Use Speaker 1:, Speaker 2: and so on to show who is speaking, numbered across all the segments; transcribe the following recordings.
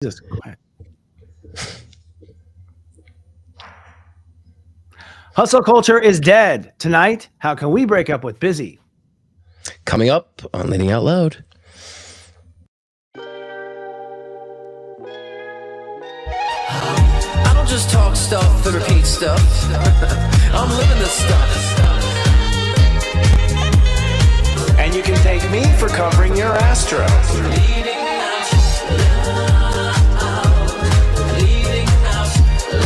Speaker 1: Just go ahead. Hustle culture is dead. Tonight, how can we break up with busy?
Speaker 2: Coming up on Leading Out Loud.
Speaker 3: I don't just talk stuff and repeat stuff. I'm living this stuff.
Speaker 4: And you can thank me for covering your astro.
Speaker 3: Leading out loud. Leading out loud.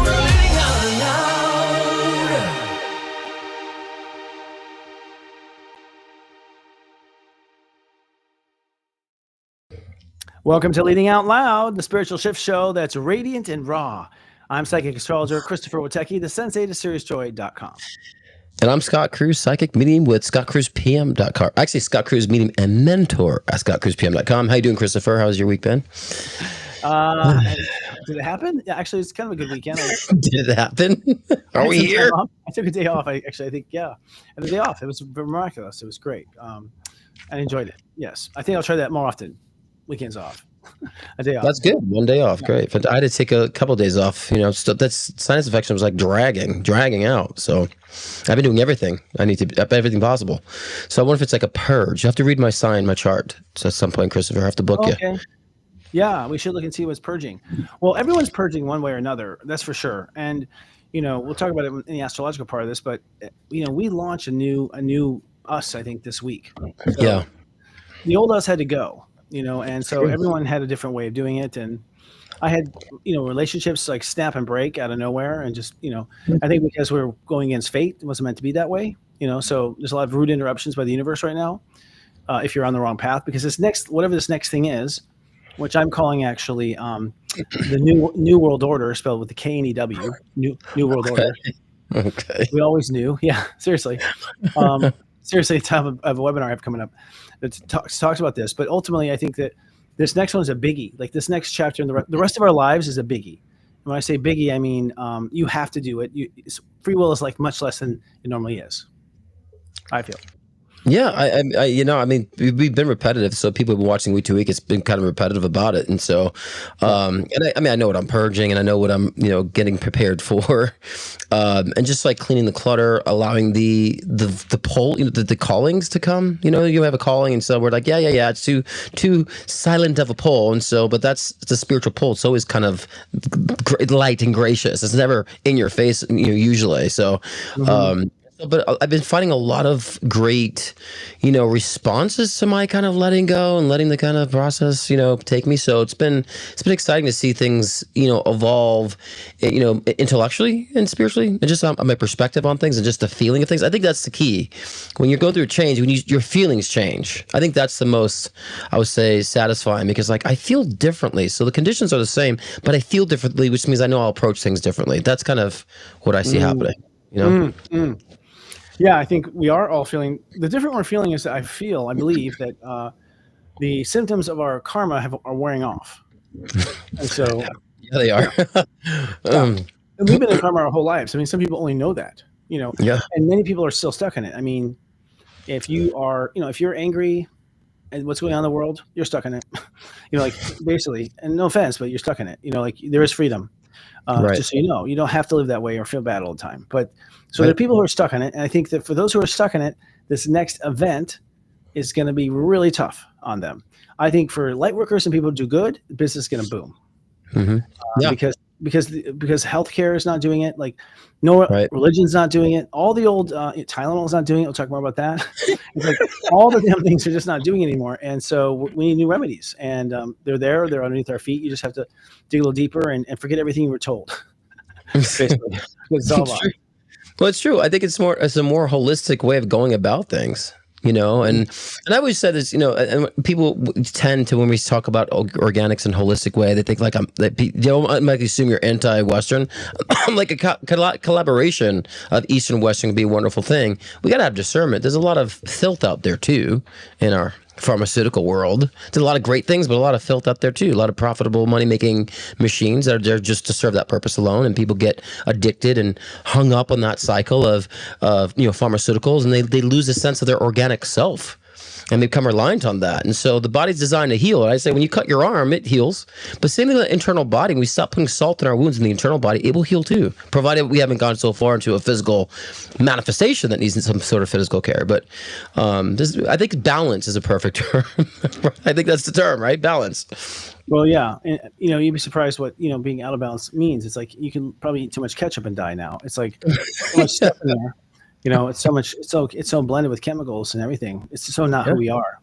Speaker 3: We're leading out loud.
Speaker 1: Welcome to Leading Out Loud, the spiritual shift show that's radiant and raw. I'm psychic astrologer Christopher Witecki, the sensei to SeriousJoy.com.
Speaker 2: And I'm Scott Cruz, psychic medium with ScottCruzPM.com. Actually, Scott Cruz medium and mentor at ScottCruzPM.com. How you doing, Christopher? How's your week been?
Speaker 1: Did it happen? Yeah, actually, it's kind of a good weekend.
Speaker 2: Did it happen? Are we here?
Speaker 1: I took a day off. I think, yeah. I had a day off. It was miraculous. It was great. I enjoyed it. Yes. I think I'll try that more often. Weekends off. A day off.
Speaker 2: That's good. One day off. Great. But I had to take a couple of days off. You know, that's sinus infection was like dragging out. So I've been doing everything. I need to everything possible. So I wonder if it's like a purge. You have to read my sign, my chart. So at some point, Christopher, I have to book you.
Speaker 1: Yeah, we should look and see what's purging. Well, everyone's purging one way or another. That's for sure. And we'll talk about it in the astrological part of this. But we launch a new us, I think, this week. So
Speaker 2: yeah.
Speaker 1: The old us had to go. And so everyone had a different way of doing it. And I had, relationships like snap and break out of nowhere. And just, I think because we're going against fate, it wasn't meant to be that way, so there's a lot of rude interruptions by the universe right now. If you're on the wrong path, because whatever this next thing is, which I'm calling actually the new world order, spelled with the K-N-E-W, new world order.
Speaker 2: Okay.
Speaker 1: We always knew. Yeah, seriously. Seriously, I have a webinar I have coming up that talks about this. But ultimately, I think that this next one is a biggie. Like this next chapter in the rest of our lives is a biggie. And when I say biggie, I mean you have to do it. Free will is like much less than it normally is, I feel.
Speaker 2: Yeah, I mean, we've been repetitive, so people have been watching week to week. It's been kind of repetitive about it, and so, I know what I'm purging, and I know what I'm, getting prepared for, and just like cleaning the clutter, allowing the pull, the callings to come. You have a calling, and so we're like, yeah, it's too silent of a pull, and so, but that's the spiritual pull. It's always kind of light and gracious. It's never in your face, usually. So. Mm-hmm. But I've been finding a lot of great, responses to my kind of letting go and letting the kind of process, take me. So it's been exciting to see things, evolve, intellectually and spiritually, and just my perspective on things and just the feeling of things. I think that's the key. When you go through a change, when your feelings change, I think that's the most, I would say, satisfying, because like I feel differently. So the conditions are the same, but I feel differently, which means I know I'll approach things differently. That's kind of what I see happening.
Speaker 1: Yeah, I think we are all feeling. The different we're feeling is that I believe that the symptoms of our karma are wearing off. And so,
Speaker 2: yeah, they are.
Speaker 1: And we've been in karma our whole lives. I mean, some people only know that,
Speaker 2: Yeah.
Speaker 1: And many people are still stuck in it. I mean, if you are, if you're angry at what's going on in the world, you're stuck in it. Like basically, and no offense, but you're stuck in it. Like there is freedom.
Speaker 2: Right.
Speaker 1: Just so you don't have to live that way or feel bad all the time. But so there are people who are stuck in it. And I think that for those who are stuck in it, this next event is going to be really tough on them. I think for light workers and people who do good, the business is going to boom.
Speaker 2: Mm-hmm. Yeah.
Speaker 1: Because healthcare is not doing it. Like religion's not doing it. All the old Tylenol is not doing it. We'll talk more about that. It's like all the damn things are just not doing it anymore. And so we need new remedies. And they're underneath our feet. You just have to dig a little deeper and forget everything you were told. Basically. It's all about.
Speaker 2: Well, it's true. I think it's a more holistic way of going about things. And I always said this, and people tend to, when we talk about organics and holistic way, they think like I might assume you're anti-Western. Like a collaboration of Eastern and Western would be a wonderful thing. We got to have discernment. There's a lot of filth out there too in our pharmaceutical world. There's a lot of great things, but a lot of filth out there too. A lot of profitable money-making machines that are there just to serve that purpose alone, and people get addicted and hung up on that cycle of pharmaceuticals, and they lose a sense of their organic self. and become reliant on that. And so the body's designed to heal. And I say when you cut your arm, it heals. But same thing with the internal body. When we stop putting salt in our wounds in the internal body, it will heal too, provided we haven't gone so far into a physical manifestation that needs some sort of physical care. But I think balance is a perfect term. I think that's the term, right? Balance.
Speaker 1: Well, yeah, and you'd be surprised what being out of balance means. It's like you can probably eat too much ketchup and die now. It's like so much stuff in there. It's so much. It's so blended with chemicals and everything. It's so not who we are.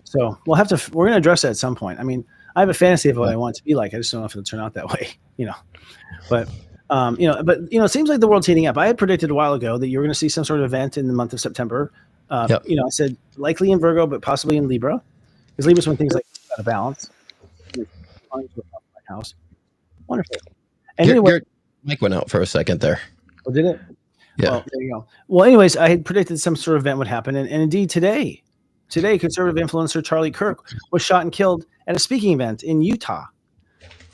Speaker 1: So we're going to address that at some point. I mean, I have a fantasy of what I want it to be like. I just don't know if it'll turn out that way. But it seems like the world's heating up. I had predicted a while ago that you were going to see some sort of event in the month of September. I said likely in Virgo, but possibly in Libra, because Libra's when things like out of balance. House. Wonderful. And
Speaker 2: your mic went out for a second there.
Speaker 1: Oh, did it?
Speaker 2: Yeah.
Speaker 1: Well, there you go. Well, anyways, I had predicted some sort of event would happen, and indeed today, conservative influencer Charlie Kirk was shot and killed at a speaking event in Utah.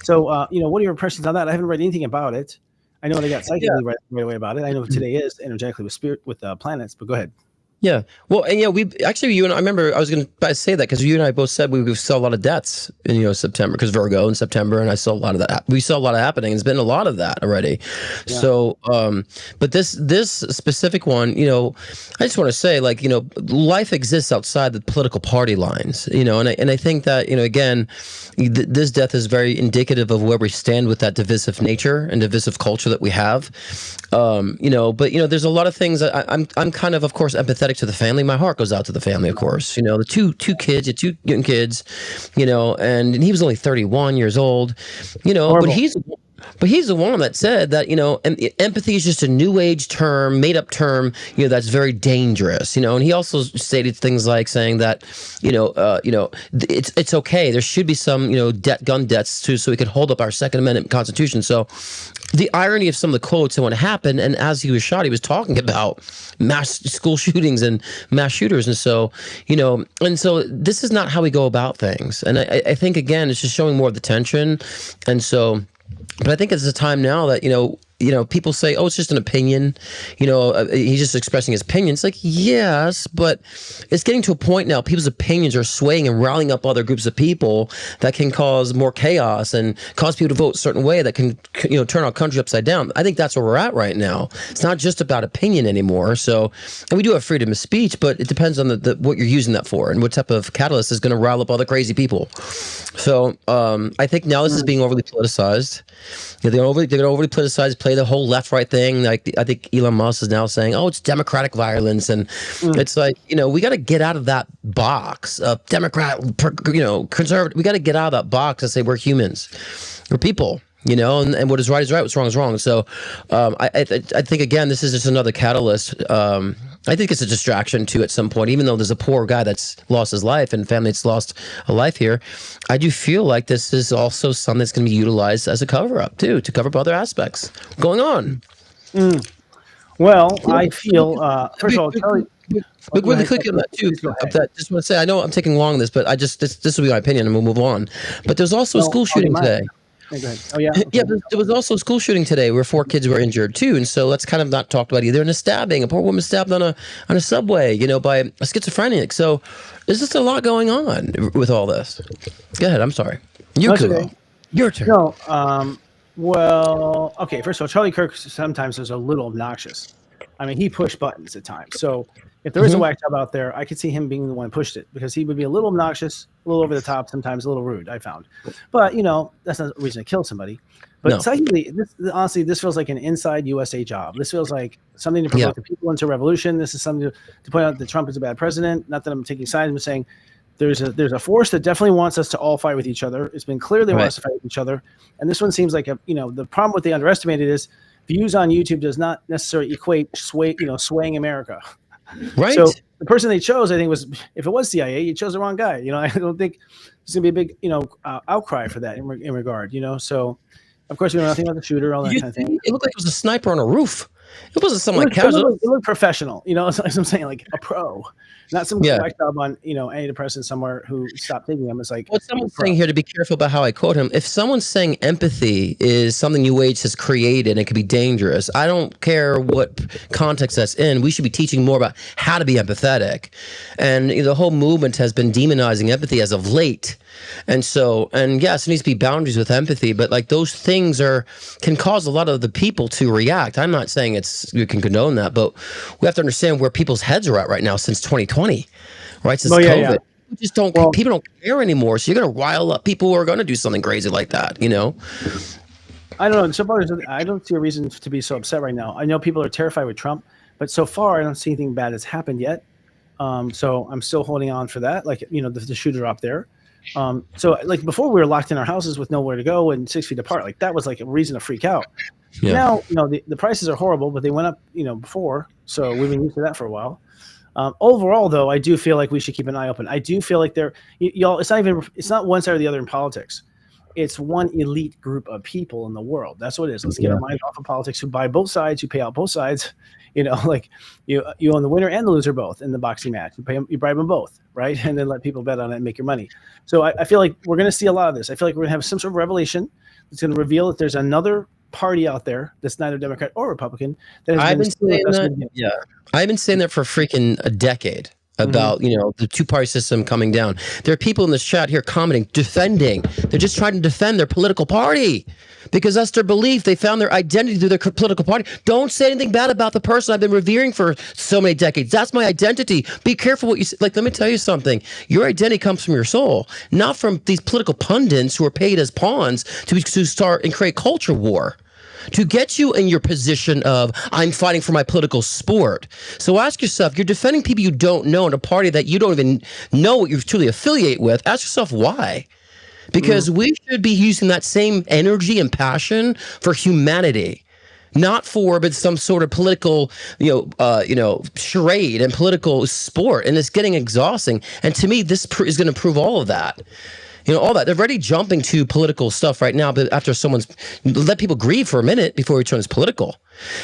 Speaker 1: So, what are your impressions on that? I haven't read anything about it. I know they got psychically right away about it. I know today is energetically with planets, but go ahead.
Speaker 2: Yeah. Well, and you and I remember I was going to say that because you and I both said we saw a lot of deaths in September, because Virgo in September, and I saw a lot of that. We saw a lot of happening. There's been a lot of that already. Yeah. So, but this specific one, I just want to say, life exists outside the political party lines, and I think that again, this death is very indicative of where we stand with that divisive nature and divisive culture that we have. But there's a lot of things that I'm kind of course empathetic to the family. My heart goes out to the family, of course. The two young kids, and he was only 31 years old, but he's the one that said that, empathy is just a new age term, made up term, that's very dangerous, and he also stated things like saying that, it's okay. There should be some, gun debts too, so we could hold up our Second Amendment Constitution. So the irony of some of the quotes and what happened, and as he was shot, he was talking about mass school shootings and mass shooters. And so, and so this is not how we go about things. And I think, again, it's just showing more of the tension. And so, but I think it's a time now that, people say, oh, it's just an opinion. He's just expressing his opinion. It's like, yes, but it's getting to a point now, people's opinions are swaying and rallying up other groups of people that can cause more chaos and cause people to vote a certain way that can, turn our country upside down. I think that's where we're at right now. It's not just about opinion anymore. So, and we do have freedom of speech, but it depends on what you're using that for and what type of catalyst is going to rile up other crazy people. So I think now this is being overly politicized. They're going to overly politicize, play the whole left-right thing. Like I think Elon Musk is now saying, "Oh, it's democratic violence," and it's like we got to get out of that box of Democrat, conservative. We got to get out of that box and say we're humans, we're people. And what is right is right, what's wrong is wrong. So I think, again, this is just another catalyst. I think it's a distraction, too, at some point. Even though there's a poor guy that's lost his life and family that's lost a life here, I do feel like this is also something that's going to be utilized as a cover-up, too, to cover up other aspects going on.
Speaker 1: Well, I feel, first of all, Charlie...
Speaker 2: But really quick on that too. Just want to say, I know I'm taking long on this, but this will be my opinion, and we'll move on. But there's also a school shooting today.
Speaker 1: Go ahead. Oh yeah.
Speaker 2: Yeah, but there was also a school shooting today where 4 kids were injured too, and so let's kind of not talked about either. And a stabbing, a poor woman stabbed on a subway, by a schizophrenic. So there's just a lot going on with all this. Go ahead. I'm sorry. Your turn.
Speaker 1: No. Well, okay. First of all, Charlie Kirk sometimes is a little obnoxious. I mean, he pushed buttons at times. So if there is a whack job out there, I could see him being the one who pushed it, because he would be a little obnoxious, a little over the top, sometimes a little rude, I found. But, that's not a reason to kill somebody. But secondly, honestly, this feels like an inside USA job. This feels like something to provoke the people into revolution. This is something to point out that Trump is a bad president. Not that I'm taking sides, I'm saying there's a force that definitely wants us to all fight with each other. It's been clear they want us to fight with each other. And this one seems like the problem what they underestimated is views on YouTube does not necessarily equate swaying America.
Speaker 2: Right.
Speaker 1: So the person they chose, I think, was, if it was CIA, you chose the wrong guy. I don't think there's gonna be a big, outcry for that in regard. So, of course, we know nothing about the shooter, all that kind of thing.
Speaker 2: It looked like it was a sniper on a roof. It wasn't something like
Speaker 1: It
Speaker 2: casual.
Speaker 1: looked professional, as I'm saying, like a pro, not some
Speaker 2: Yeah.
Speaker 1: whack job on, antidepressant somewhere who stopped taking them. It's like
Speaker 2: What someone's saying here, to be careful about how I quote him, if someone's saying empathy is something New Age has created and it can be dangerous, I don't care what context that's in. We should be teaching more about how to be empathetic. And the whole movement has been demonizing empathy as of late. And yes, there needs to be boundaries with empathy, but like those things can cause a lot of the people to react. I'm not saying you can condone that, but we have to understand where people's heads are at right now since 2020, right? Since COVID. Yeah. People don't care anymore. So you're going to rile up people who are going to do something crazy like that,
Speaker 1: I don't know. So far, I don't see a reason to be so upset right now. I know people are terrified with Trump, but so far I don't see anything bad that's happened yet. So I'm still holding on for that. Like, the shooter up there. So like before we were locked in our houses with nowhere to go and 6 feet apart. Like that was like a reason to freak out. Yeah. Now, the prices are horrible, but they went up, before. So we've been used to that for a while. Overall, though, I do feel like we should keep an eye open. I do feel like y'all, it's not one side or the other in politics. It's one elite group of people in the world. That's what it is. Let's get our minds off of politics, who buy both sides, who pay out both sides. Like you own the winner and the loser both in the boxing match. You bribe them both, right? And then let people bet on it and make your money. So I feel like we're going to see a lot of this. I feel like we're going to have some sort of revelation that's going to reveal that there's another party out there that's neither Democrat or Republican that has
Speaker 2: I've been saying that for freaking a decade about the two-party system coming down. There are people in this chat here commenting, defending. They're just trying to defend their political party because that's their belief. They found their identity through their political party. Don't say anything bad about the person I've been revering for so many decades. That's my identity. Be careful what you say. Like, let me tell you something. Your identity comes from your soul, not from these political pundits who are paid as pawns to start and create culture war, to get you in your position of, I'm fighting for my political sport. So ask yourself, you're defending people you don't know in a party that you don't even know what you truly affiliate with. Ask yourself why. Because we should be using that same energy and passion for humanity, not but some sort of political, charade and political sport. And it's getting exhausting. And to me, this is going to prove all of that. All that. They're already jumping to political stuff right now, but after let people grieve for a minute before it turns political.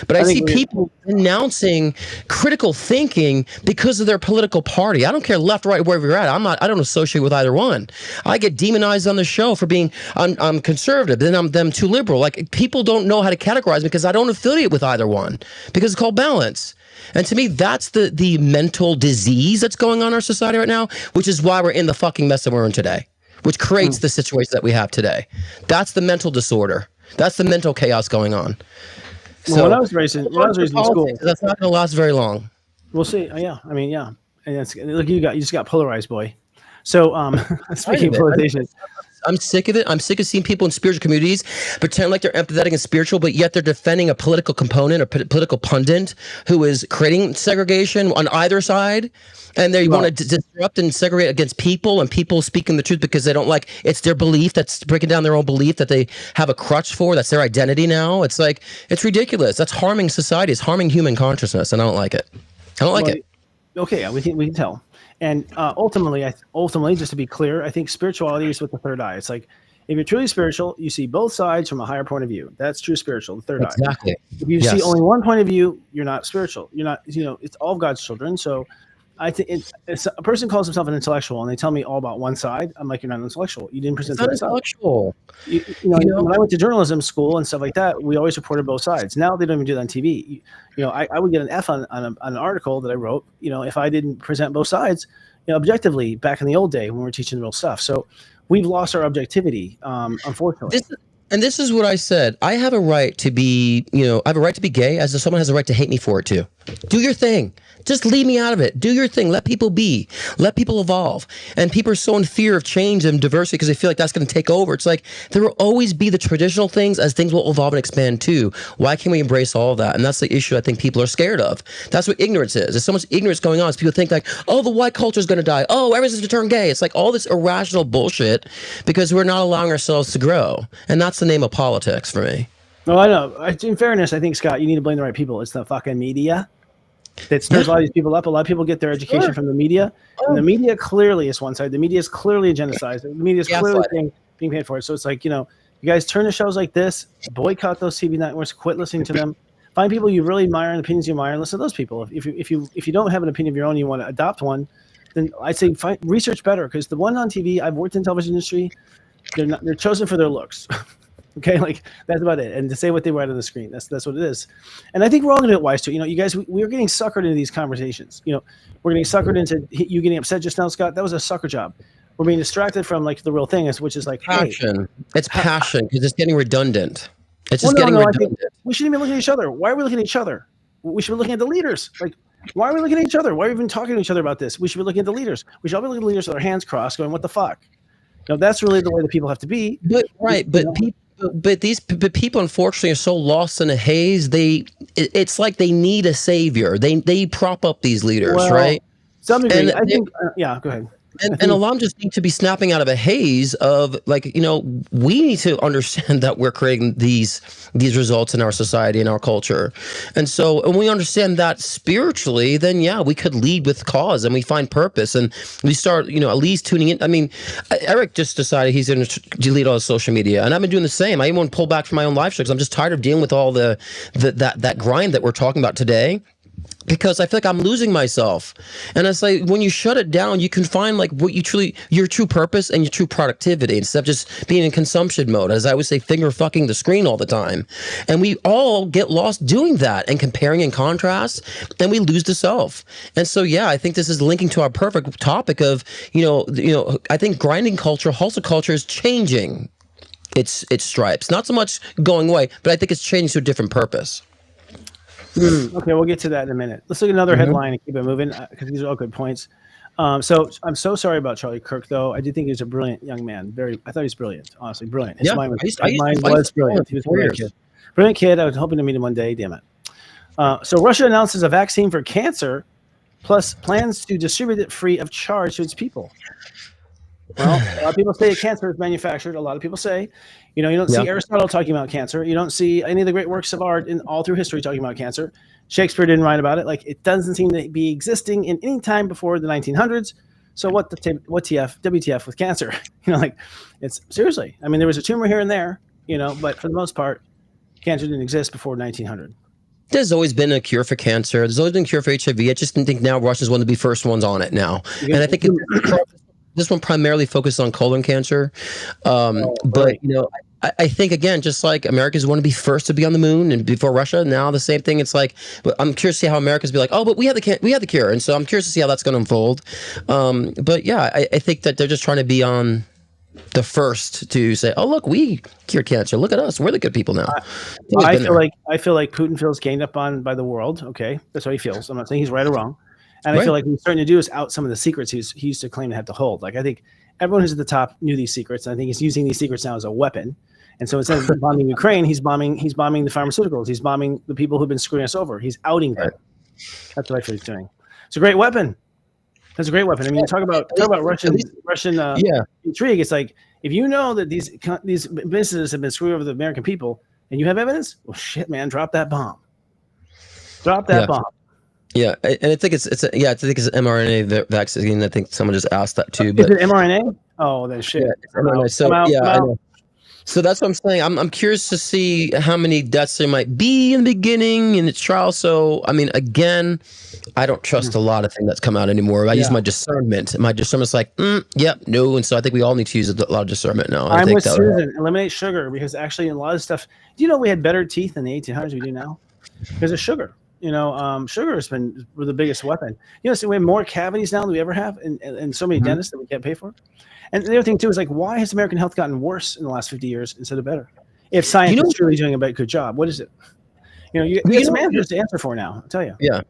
Speaker 2: But I see people announcing critical thinking because of their political party. I don't care left, right, wherever you're at. I don't associate with either one. I get demonized on the show for being, I'm conservative, then I'm too liberal. Like, people don't know how to categorize me because I don't affiliate with either one, because it's called balance. And to me, that's the mental disease that's going on in our society right now, which is why we're in the fucking mess that we're in today, which creates the situation that we have today. That's the mental disorder. That's the mental chaos going on. So
Speaker 1: when I was raised in school,
Speaker 2: that's not going to last very long.
Speaker 1: We'll see. Yeah, I mean, yeah. And look, you just got polarized, boy. So speaking of polarization,
Speaker 2: I'm sick of it. I'm sick of seeing people in spiritual communities pretend like they're empathetic and spiritual, but yet they're defending a political component or political pundit who is creating segregation on either side. And they want to disrupt and segregate against people, and people speaking the truth because they don't like, it's their belief that's breaking down their own belief that they have a crutch for. That's their identity now. It's like, it's ridiculous. That's harming society. It's harming human consciousness, and I don't like it. I don't like it.
Speaker 1: Okay, yeah, we can tell. And ultimately, just to be clear, I think spirituality is with the third eye. It's like, if you're truly spiritual, you see both sides from a higher point of view. That's true spiritual, the third eye.
Speaker 2: Exactly.
Speaker 1: If you see only one point of view, you're not spiritual. You're not, it's all of God's children. So I think it's a person calls himself an intellectual and they tell me all about one side. I'm like, you're not an intellectual. You didn't present that side. Intellectual. When I went to journalism school and stuff like that, we always reported both sides. Now they don't even do that on TV. I would get an F on an article that I wrote, if I didn't present both sides, objectively back in the old day when we were teaching real stuff. So we've lost our objectivity, unfortunately.
Speaker 2: This is what I said. I have a right to be, I have a right to be gay, as if someone has a right to hate me for it too. Do your thing. Just leave me out of it. Do your thing. Let people be. Let people evolve. And people are so in fear of change and diversity because they feel like that's going to take over. It's like, there will always be the traditional things as things will evolve and expand too. Why can't we embrace all of that? And that's the issue I think people are scared of. That's what ignorance is. There's so much ignorance going on. So people think like, oh, the white culture is going to die. Oh, everyone's going to turn gay. It's like all this irrational bullshit because we're not allowing ourselves to grow. And that's the name of politics for me.
Speaker 1: No, I know. In fairness, I think, Scott, you need to blame the right people. It's the fucking media that stirs a lot of these people up. A lot of people get their education from the media. And the media clearly is one side. The media is clearly agendicized. The media is clearly being paid for it. So it's like, you guys turn to shows like this, boycott those TV networks, quit listening to them, Find people you really admire and opinions you admire, and listen to those people. If you don't have an opinion of your own, you want to adopt one, then I'd say research better, because the one on TV, I've worked in the television industry, they're chosen for their looks. Okay, like that's about it. And to say what they write on the screen, that's what it is. And I think we're all going to get wise to it. You guys, we're getting suckered into these conversations. We're getting suckered into you getting upset just now, Scott. That was a sucker job. We're being distracted from like the real thing, which is like
Speaker 2: passion.
Speaker 1: Hey,
Speaker 2: it's passion, because it's getting redundant. It's just getting redundant.
Speaker 1: We shouldn't be looking at each other. Why are we looking at each other? We should be looking at the leaders. Like, why are we looking at each other? Why are we even talking to each other about this? We should be looking at the leaders. We should all be looking at the leaders with our hands crossed, going, "What the fuck?" That's really the way that people have to be.
Speaker 2: But people unfortunately are so lost in a haze. It's like they need a savior. They prop up these leaders, right?
Speaker 1: Some degree, I think. Yeah, go ahead.
Speaker 2: And a lot of them just need to be snapping out of a haze of like, we need to understand that we're creating these results in our society and our culture. And so when we understand that spiritually, then yeah, we could lead with cause and we find purpose, and we start, at least tuning in. I mean, Eric just decided he's going to delete all his social media, and I've been doing the same. I even want to pull back from my own live show because I'm just tired of dealing with all that grind that we're talking about today. Because I feel like I'm losing myself. And it's like when you shut it down, you can find like your true purpose and your true productivity, instead of just being in consumption mode. As I would say, finger fucking the screen all the time. And we all get lost doing that and comparing and contrast, and we lose the self. And so, yeah, I think this is linking to our perfect topic of, I think grinding culture, hustle culture is changing its stripes. Not so much going away, but I think it's changing to a different purpose.
Speaker 1: Okay, we'll get to that in a minute. Let's look at another headline and keep it moving, because these are all good points. So I'm so sorry about Charlie Kirk, though. I did think he was a brilliant young man. I thought he was brilliant, honestly, brilliant. His mind was brilliant. He was a brilliant kid. Brilliant kid. I was hoping to meet him one day. Damn it. So Russia announces a vaccine for cancer, plus plans to distribute it free of charge to its people. Well, a lot of people say cancer is manufactured. A lot of people say, you don't see Aristotle talking about cancer. You don't see any of the great works of art in all through history talking about cancer. Shakespeare didn't write about it. Like, it doesn't seem to be existing in any time before the 1900s. So WTF with cancer? It's seriously. I mean, there was a tumor here and there, but for the most part, cancer didn't exist before 1900.
Speaker 2: There's always been a cure for cancer. There's always been a cure for HIV. I just think now Russia's one of the first ones on it now. And I think this one primarily focused on colon cancer. But, I think, again, just like Americans want to be first to be on the moon and before Russia, now the same thing. It's like, but I'm curious to see how Americans be like, oh, but we have the cure. And so I'm curious to see how that's going to unfold. But yeah, I think that they're just trying to be on the first to say, oh, look, we cured cancer. Look at us. We're the good people now.
Speaker 1: I feel like Putin feels gained up on by the world. Okay. That's how he feels. I'm not saying he's right or wrong. And I feel like what he's starting to do is out some of the secrets he used to claim to have to hold. Like, I think everyone who's at the top knew these secrets. And I think he's using these secrets now as a weapon. And so instead of bombing Ukraine, he's bombing the pharmaceuticals. He's bombing the people who've been screwing us over. He's outing them. That's what I feel he's doing. It's a great weapon. That's a great weapon. I mean, talk about Russian intrigue. It's like, if you know that these businesses have been screwing over the American people, and you have evidence, well, shit, man, drop that bomb. Drop that bomb.
Speaker 2: Yeah, and I think it's an mRNA vaccine. I think someone just asked that too. But
Speaker 1: is it mRNA? Oh, then shit.
Speaker 2: Yeah, it's mRNA. So I know. So that's what I'm saying. I'm curious to see how many deaths there might be in the beginning in its trial. So I mean, again, I don't trust a lot of things that's come out anymore. I use my discernment. My discernment's like, yep, no. And so I think we all need to use a lot of discernment now.
Speaker 1: I'm with Susan. Eliminate sugar, because actually, in a lot of stuff, do you know we had better teeth in the 1800s we do now because of sugar? Sugar has been the biggest weapon. So we have more cavities now than we ever have, and so many dentists that we can't pay for. And the other thing too is, like, why has American health gotten worse in the last 50 years instead of better? If science is truly doing a good job, what is it? You get some answers to answer for now. I'll tell you.
Speaker 2: Yeah.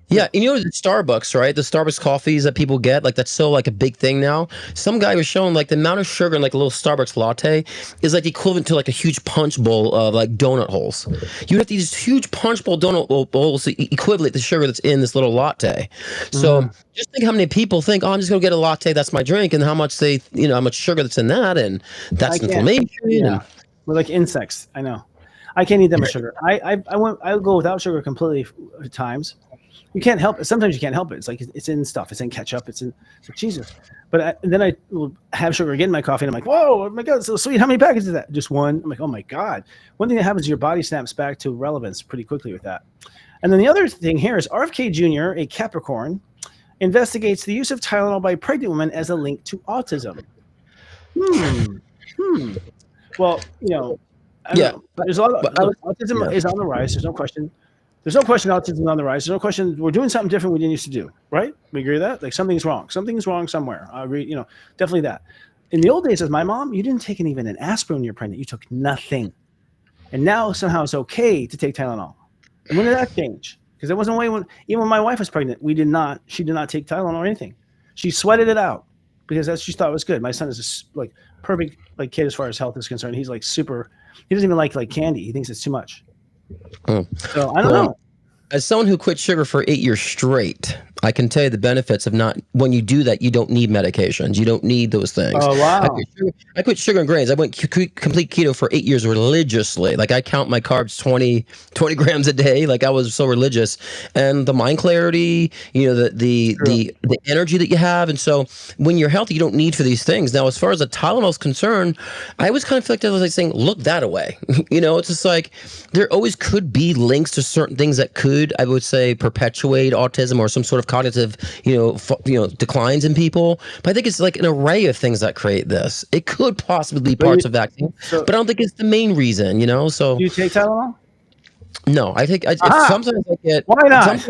Speaker 2: Yeah, the Starbucks, right? The Starbucks coffees that people get, like, that's so like a big thing now. Some guy was showing like the amount of sugar in like a little Starbucks latte is like equivalent to like a huge punch bowl of like donut holes. You have these huge punch bowl donut bowls to equivalent the sugar that's in this little latte. So just think how many people think, oh, I'm just gonna get a latte, that's my drink, and how much how much sugar that's in that, and that's inflammation.
Speaker 1: Yeah, we're like insects. I know. I can't eat that much sugar. I'll go without sugar completely at times. you can't help it. Sometimes you can't help it. It's like it's in stuff. It's in ketchup. It's like Jesus. But then I will have sugar again in my coffee, and I'm like, whoa, oh my God, it's so sweet. How many packets is that? Just one. I'm like, oh my God. One thing that happens is your body snaps back to relevance pretty quickly with that. And then the other thing here is RFK Jr., a Capricorn, investigates the use of Tylenol by pregnant women as a link to autism. Well, I don't know. There's a lot of autism is on the rise. There's no question. There's no question autism is on the rise. There's no question we're doing something different we didn't used to do, right? We agree with that? Like something's wrong. Something's wrong somewhere. I agree, definitely that. In the old days with my mom, you didn't take even an aspirin when you're pregnant. You took nothing. And now somehow it's okay to take Tylenol. And when did that change? Because there wasn't a way even when my wife was pregnant, she did not take Tylenol or anything. She sweated it out because that's what she thought was good. My son is a perfect kid as far as health is concerned. He's super. He doesn't even like candy. He thinks it's too much. So I don't know.
Speaker 2: As someone who quit sugar for 8 years straight, I can tell you the benefits of not. When you do that, you don't need medications. You don't need those things.
Speaker 1: Oh wow!
Speaker 2: I quit sugar and grains. I went complete keto for 8 years religiously. Like I count my carbs 20 grams a day. Like I was so religious, and the mind clarity, the energy that you have, and so when you're healthy, you don't need for these things. Now, as far as the Tylenol is concerned, I always kind of feel like I was like saying, look that away. It's just like there always could be links to certain things that could, I would say, perpetuate autism or some sort of cognitive, declines in people. But I think it's like an array of things that create this. It could possibly be parts of vaccine, but I don't think it's the main reason, So
Speaker 1: do you take Tylenol?
Speaker 2: No, I think sometimes I get.
Speaker 1: Why not?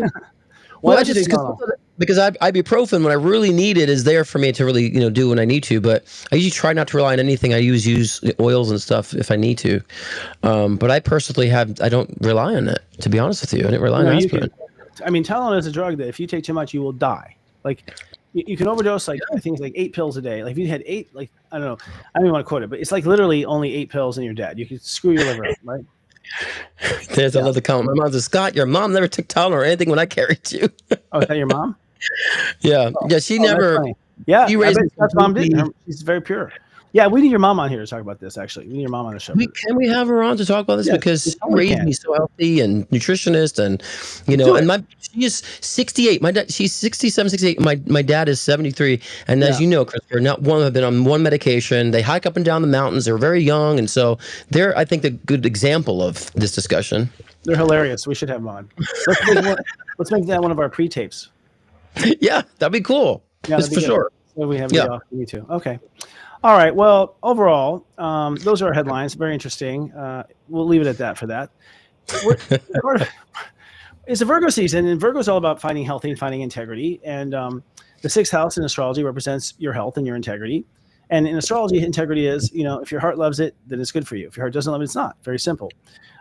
Speaker 2: Well, because ibuprofen, when I really need it, is there for me to really, do when I need to. But I usually try not to rely on anything. I use oils and stuff if I need to. But I personally I don't rely on it, to be honest with you. I didn't rely on aspirin.
Speaker 1: Tylenol is a drug that if you take too much, you will die. Like you can overdose. I think it's like 8 pills a day. Like if you had 8, I don't know. I don't even want to quote it, but it's like literally only 8 pills and you're dead. You could screw your liver up, right?
Speaker 2: There's another comment. My mom says, Scott, your mom never took Tylenol or anything when I carried you.
Speaker 1: Oh, is that your mom?
Speaker 2: Yeah. Yeah, she never.
Speaker 1: Yeah,
Speaker 2: she raised
Speaker 1: that's mom did. She's very pure. Yeah, we need your mom on here to talk about this, actually. We need your mom on the show.
Speaker 2: Can we have her on to talk about this? Because she raised me so healthy and nutritionist and, and she is 68. My dad, she's 67, 68. My dad is 73. And as you know, Christopher, not one have been on one medication. They hike up and down the mountains. They're very young. And so they're, I think, a good example of this discussion.
Speaker 1: They're hilarious. We should have them on. Let's make that one of our pre-tapes.
Speaker 2: Yeah, that'd be cool. Yeah, that's for sure.
Speaker 1: So we have me too. Okay. All right. Well, overall, those are our headlines. Very interesting. We'll leave it at that for that. It's a Virgo season, and Virgo is all about finding healthy and finding integrity. And the 6th house in astrology represents your health and your integrity. And in astrology, integrity is, if your heart loves it, then it's good for you. If your heart doesn't love it, it's not. Very simple.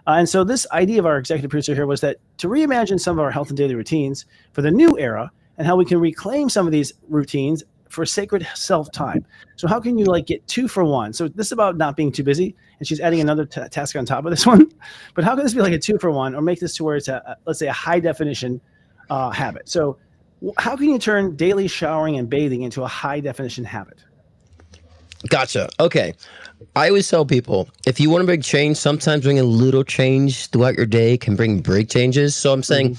Speaker 1: And so this idea of our executive producer here was that to reimagine some of our health and daily routines for the new era and how we can reclaim some of these routines for sacred self-time. So how can you get 2 for 1? So this is about not being too busy, and she's adding another task on top of this one. But how can this be like a 2 for 1, or make this to where it's let's say a high definition habit? So how can you turn daily showering and bathing into a high definition habit?
Speaker 2: Gotcha. Okay. I always tell people, if you want to bring change, sometimes bring a little change throughout your day can bring big changes. So I'm saying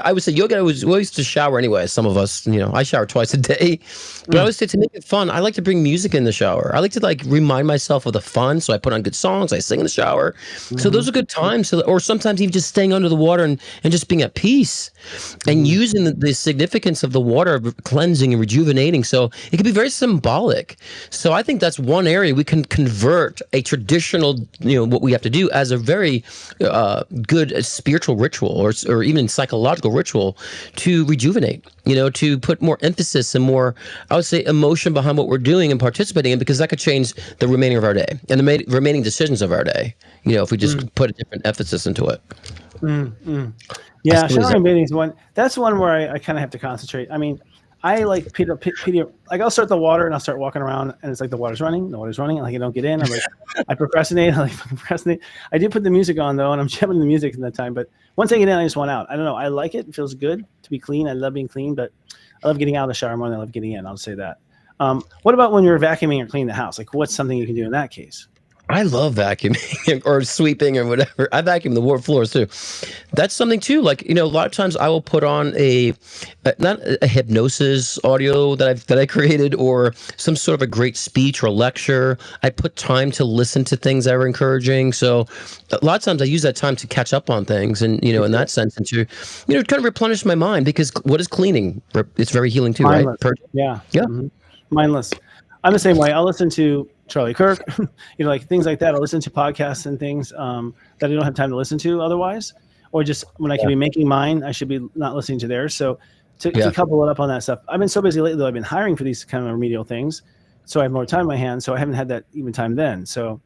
Speaker 2: I would say yoga was always to shower anyway. Some of us, I shower twice a day, but I always say to make it fun, I like to bring music in the shower. I like to remind myself of the fun. So I put on good songs, I sing in the shower. So those are good times. Or sometimes even just staying under the water and just being at peace and using the significance of the water cleansing and rejuvenating. So it can be very symbolic. So I think that's one area we can convert a traditional, what we have to do as a very good spiritual ritual or even psychological ritual to rejuvenate, to put more emphasis and more, I would say, emotion behind what we're doing and participating in, because that could change the remaining of our day and the remaining decisions of our day, if we just put a different emphasis into it.
Speaker 1: Yeah, showering and bathing is one. That's one where I kind of have to concentrate. I mean, I like I'll start the water and I'll start walking around and it's like the water's running, and I don't get in. I'm like, I procrastinate. I do put the music on though, and I'm jamming the music in that time. But once I get in, I just want out. I don't know. I like it. It feels good to be clean. I love being clean, but I love getting out of the shower more than I love getting in. I'll say that. What about when you're vacuuming or cleaning the house? What's something you can do in that case?
Speaker 2: I love vacuuming or sweeping or whatever. I vacuum the ward floors too. That's something too. Like, a lot of times I will put on not a hypnosis audio that I created, or some sort of a great speech or lecture. I put time to listen to things that are encouraging. So a lot of times I use that time to catch up on things, and in that sense, and to kind of replenish my mind, because what is cleaning? It's very healing too,
Speaker 1: Mindless.
Speaker 2: right?
Speaker 1: Yeah.
Speaker 2: Yeah.
Speaker 1: Mm-hmm. Mindless. I'm the same way. I'll listen to Charlie Kirk, like things like that. I'll listen to podcasts and things that I don't have time to listen to otherwise, or just when I can be making mine, I should be not listening to theirs. So to couple it up on that stuff, I've been so busy lately though. I've been hiring for these kind of remedial things, so I have more time in my hands. So I haven't had that even time then. So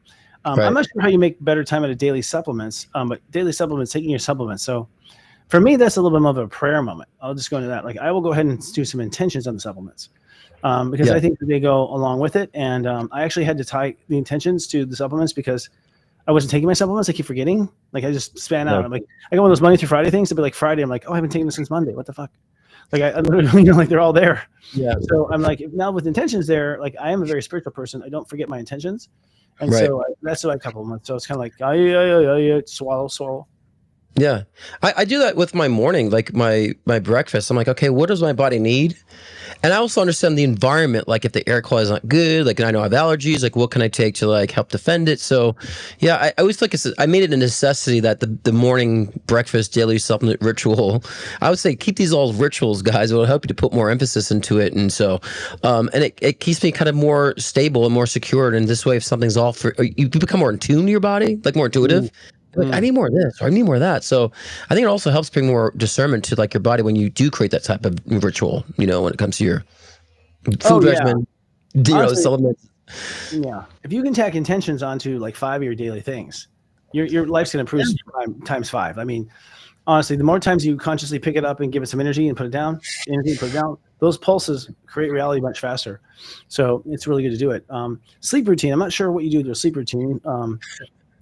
Speaker 1: I'm not sure how you make better time out of daily supplements, but daily supplements, taking your supplements. So for me, that's a little bit more of a prayer moment. I'll just go into that. Like I will go ahead and do some intentions on the supplements. Because I think that they go along with it. And I actually had to tie the intentions to the supplements because I wasn't taking my supplements. I keep forgetting. Like I just span out. I'm like, I got one of those Monday through Friday things. It'll be like Friday. I'm like, oh, I haven't taken this since Monday. What the fuck? Like I literally, like they're all there. Yeah. So I'm like, now with intentions there, like I am a very spiritual person. I don't forget my intentions. And so that's what I couple them with. So it's kind of like, swallow.
Speaker 2: Yeah. I do that with my morning, like my breakfast. I'm like, okay, what does my body need? And I also understand the environment, like if the air quality is not good, like I know I have allergies, like what can I take to like help defend it? So yeah, I always like I made it a necessity that the morning breakfast daily supplement ritual, I would say keep these all rituals, guys. It will help you to put more emphasis into it. And so, and it keeps me kind of more stable and more secured. And this way, if something's off, you become more in tune to your body, like more intuitive. Like, I need more of this, or I need more of that. So I think it also helps bring more discernment to like your body when you do create that type of ritual, when it comes to your food regimen,
Speaker 1: Honestly,
Speaker 2: supplements.
Speaker 1: Yeah. If you can tack intentions onto like 5 of your daily things, your life's going to improve times 5. I mean, honestly, the more times you consciously pick it up and give it some energy and put it down, those pulses create reality much faster. So it's really good to do it. Sleep routine. I'm not sure what you do with your sleep routine.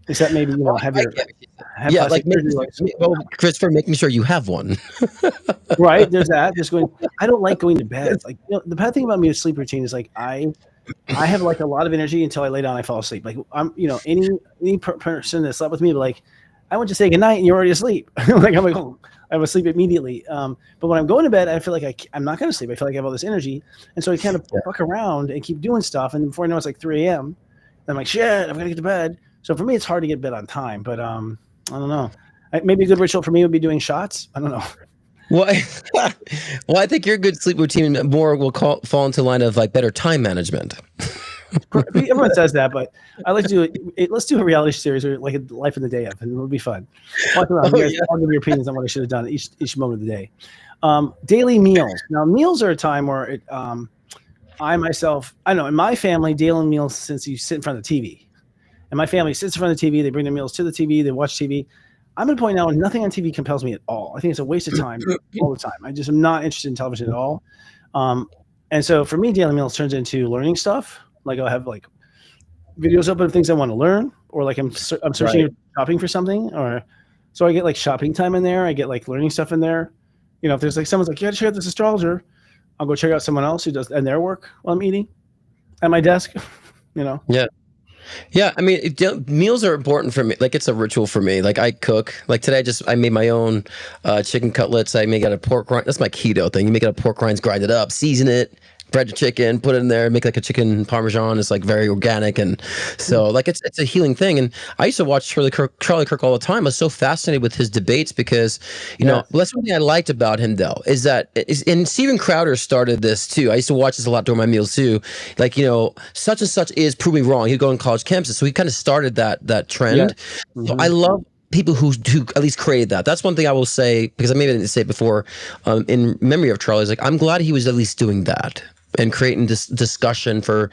Speaker 1: Except maybe
Speaker 2: Christopher, making sure you have one.
Speaker 1: Right, there's that. Just going. I don't like going to bed. Like the bad thing about me with sleep routine is like I have like a lot of energy until I lay down. I fall asleep. Like I'm, any person that slept with me, like I went to say goodnight and you're already asleep. Like I'm like, oh, I'm asleep immediately. But when I'm going to bed, I feel like I'm not going to sleep. I feel like I have all this energy, and so I kind of fuck around and keep doing stuff. And before I know, it's like 3 a.m. I'm like, shit, I'm gonna get to bed. So for me, it's hard to get bed on time, but I don't know. Maybe a good ritual for me would be doing shots. I don't know.
Speaker 2: Well, I think your good sleep routine more will fall into the line of like better time management.
Speaker 1: Everyone says that, but I like to do it. Let's do a reality series or like a life in the day of, and it'll be fun. Walk around, I'll give your opinions on what I should have done each moment of the day. Daily meals. Now, meals are a time where I know in my family, daily meals, since you sit in front of the TV. And my family sits in front of the TV. They bring their meals to the TV. They watch TV. I'm going to point out nothing on TV compels me at all. I think it's a waste of time all the time. I just am not interested in television at all. And so for me, daily meals turns into learning stuff. Like I'll have like videos open of things I want to learn, or like I'm searching shopping for something, or so I get like shopping time in there. I get like learning stuff in there. If there's like someone's like, yeah, check out this astrologer, I'll go check out someone else who does and their work while I'm eating at my desk.
Speaker 2: Yeah. Yeah, I mean, meals are important for me. Like it's a ritual for me. Like I cook. Like today, I made my own chicken cutlets. I make out of pork rind. That's my keto thing. You make it out of pork rinds, grind it up, season it, bread your chicken, put it in there, make like a chicken parmesan. It's like very organic, and so like it's a healing thing. And I used to watch Charlie Kirk all the time. I was so fascinated with his debates because that's one thing I liked about him though and Steven Crowder started this too. I used to watch this a lot during my meals too. Like such and such is prove me wrong. He'd go on college campuses, so he kind of started that trend. Yeah. Mm-hmm. So I love people who at least created that. That's one thing I will say, because I maybe didn't say it before, in memory of Charlie. Like I'm glad he was at least doing that and creating this discussion for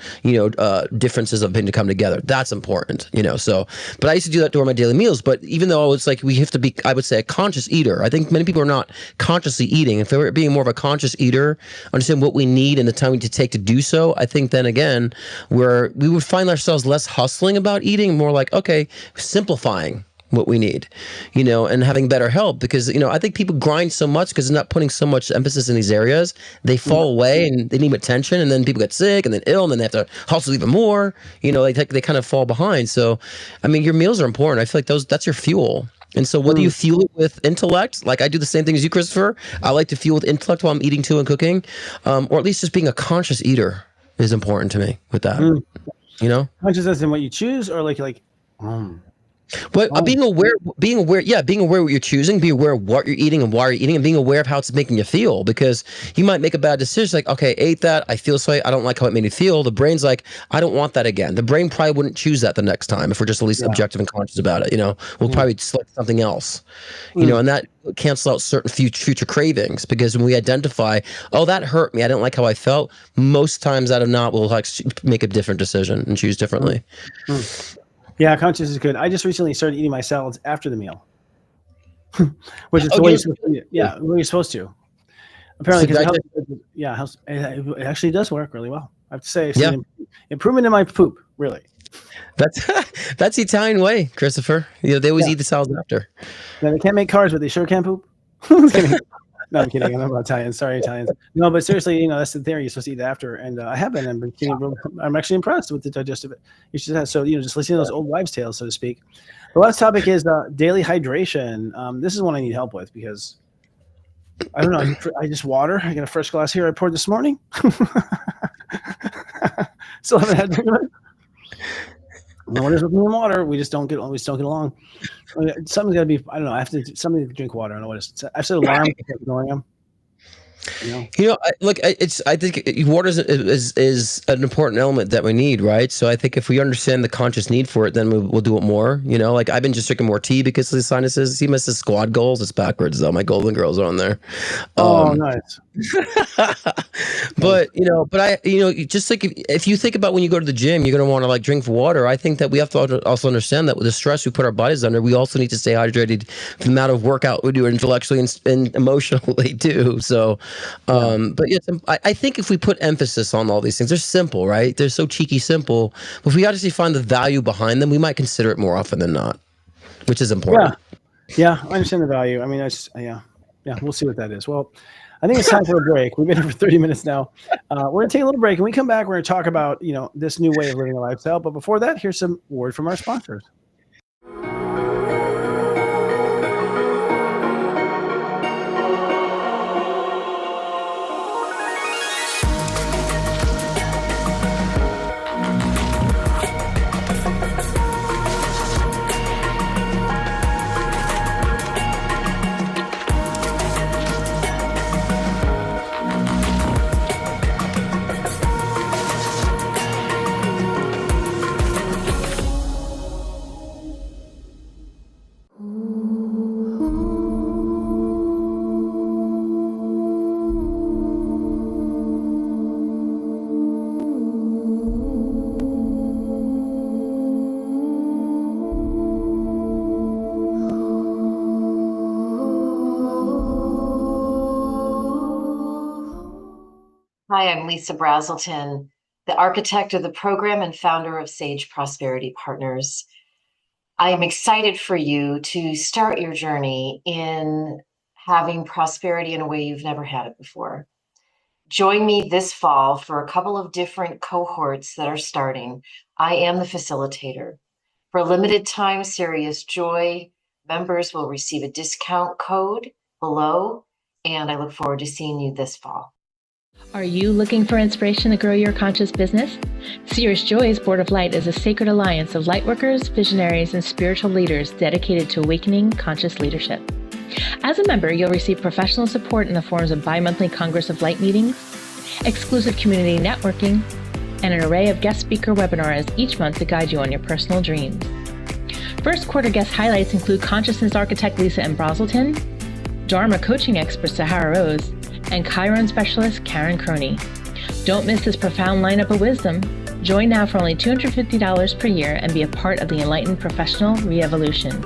Speaker 2: differences of opinion to come together. That's important, so but I used to do that during my daily meals. But even though it's like we have to be, I would say, a conscious eater. I think many people are not consciously eating. If they were being more of a conscious eater, understand what we need and the time we need to take to do so, I think then again we would find ourselves less hustling about eating, more like, okay, simplifying what we need, and having better help, because, I think people grind so much because they're not putting so much emphasis in these areas. They fall away and they need attention, and then people get sick and then ill, and then they have to hustle even more, they kind of fall behind. So, I mean, your meals are important. I feel like that's your fuel. And so whether you fuel it with intellect, like I do the same thing as you, Christopher, I like to fuel with intellect while I'm eating too and cooking, or at least just being a conscious eater is important to me with that,
Speaker 1: Consciousness in what you choose, or
Speaker 2: But being aware of what you're choosing, be aware of what you're eating and why you're eating, and being aware of how it's making you feel, because you might make a bad decision, like, okay, ate that, I feel so, I don't like how it made me feel. The brain's like, I don't want that again. The brain probably wouldn't choose that the next time if we're just at least objective and conscious about it. We'll probably select something else, and that cancel out certain future cravings, because when we identify, oh, that hurt me, I didn't like how I felt, most times out of not, we'll make a different decision and choose differently.
Speaker 1: Yeah, conscious is good. I just recently started eating my salads after the meal, which is the way you're supposed to eat it. Yeah, the way you're supposed to. Apparently, because it actually does work really well. I have to say, improvement in my poop, really.
Speaker 2: That's the Italian way, Christopher. They always eat the salads after.
Speaker 1: Now, they can't make cars, but they sure can poop. No, I'm kidding. I'm not Italian. Sorry, Italians. No, but seriously, that's the theory. You're supposed to eat after, and I have been. I'm actually impressed with the digestive. You should have. So just listening to those old wives' tales, so to speak. The last topic is daily hydration. This is one I need help with, because I don't know. I just water. I got a fresh glass here. I poured this morning. Still haven't had it. No one is with me in water. We just don't get along. Something's got to be. I don't know. I have to something to drink water. I don't know what it is. I've set alarm to keep ignoring them.
Speaker 2: I think water is an important element that we need, right? So I think if we understand the conscious need for it, then we'll do it more. Like I've been just drinking more tea because of the sinuses. See, my squad goals. It's backwards though. My Golden Girls are on there.
Speaker 1: Oh, nice.
Speaker 2: But just like if you think about when you go to the gym, you're going to want to drink water. I think that we have to also understand that with the stress we put our bodies under, we also need to stay hydrated for the amount of workout we do intellectually and emotionally too. So. But yes, I think if we put emphasis on all these things, they're simple, right? They're so cheeky simple. But if we actually find the value behind them, we might consider it more often than not, which is important.
Speaker 1: Yeah, I understand the value. I mean, we'll see what that is. Well, I think it's time for a break. We've been here for 30 minutes now. We're going to take a little break. And we come back, we're going to talk about, this new way of living a lifestyle. But before that, here's some word from our sponsors.
Speaker 5: Hi, I'm Lisa Brazelton, the architect of the program and founder of Sage Prosperity Partners. I am excited for you to start your journey in having prosperity in a way you've never had it before. Join me this fall for a couple of different cohorts that are starting. I am the facilitator. For a limited time, Serious Joy members will receive a discount code below, and I look forward to seeing you this fall.
Speaker 6: Are you looking for inspiration to grow your conscious business? Serious Joy's Board of Light is a sacred alliance of lightworkers, visionaries, and spiritual leaders dedicated to awakening conscious leadership. As a member, you'll receive professional support in the forms of bi-monthly Congress of Light meetings, exclusive community networking, and an array of guest speaker webinars each month to guide you on your personal dreams. First quarter guest highlights include consciousness architect Lisa M. Brazelton, Dharma coaching expert Sahara Rose, and Chiron specialist Karen Croney. Don't miss this profound lineup of wisdom. Join now for only $250 per year and be a part of the enlightened professional re-evolution.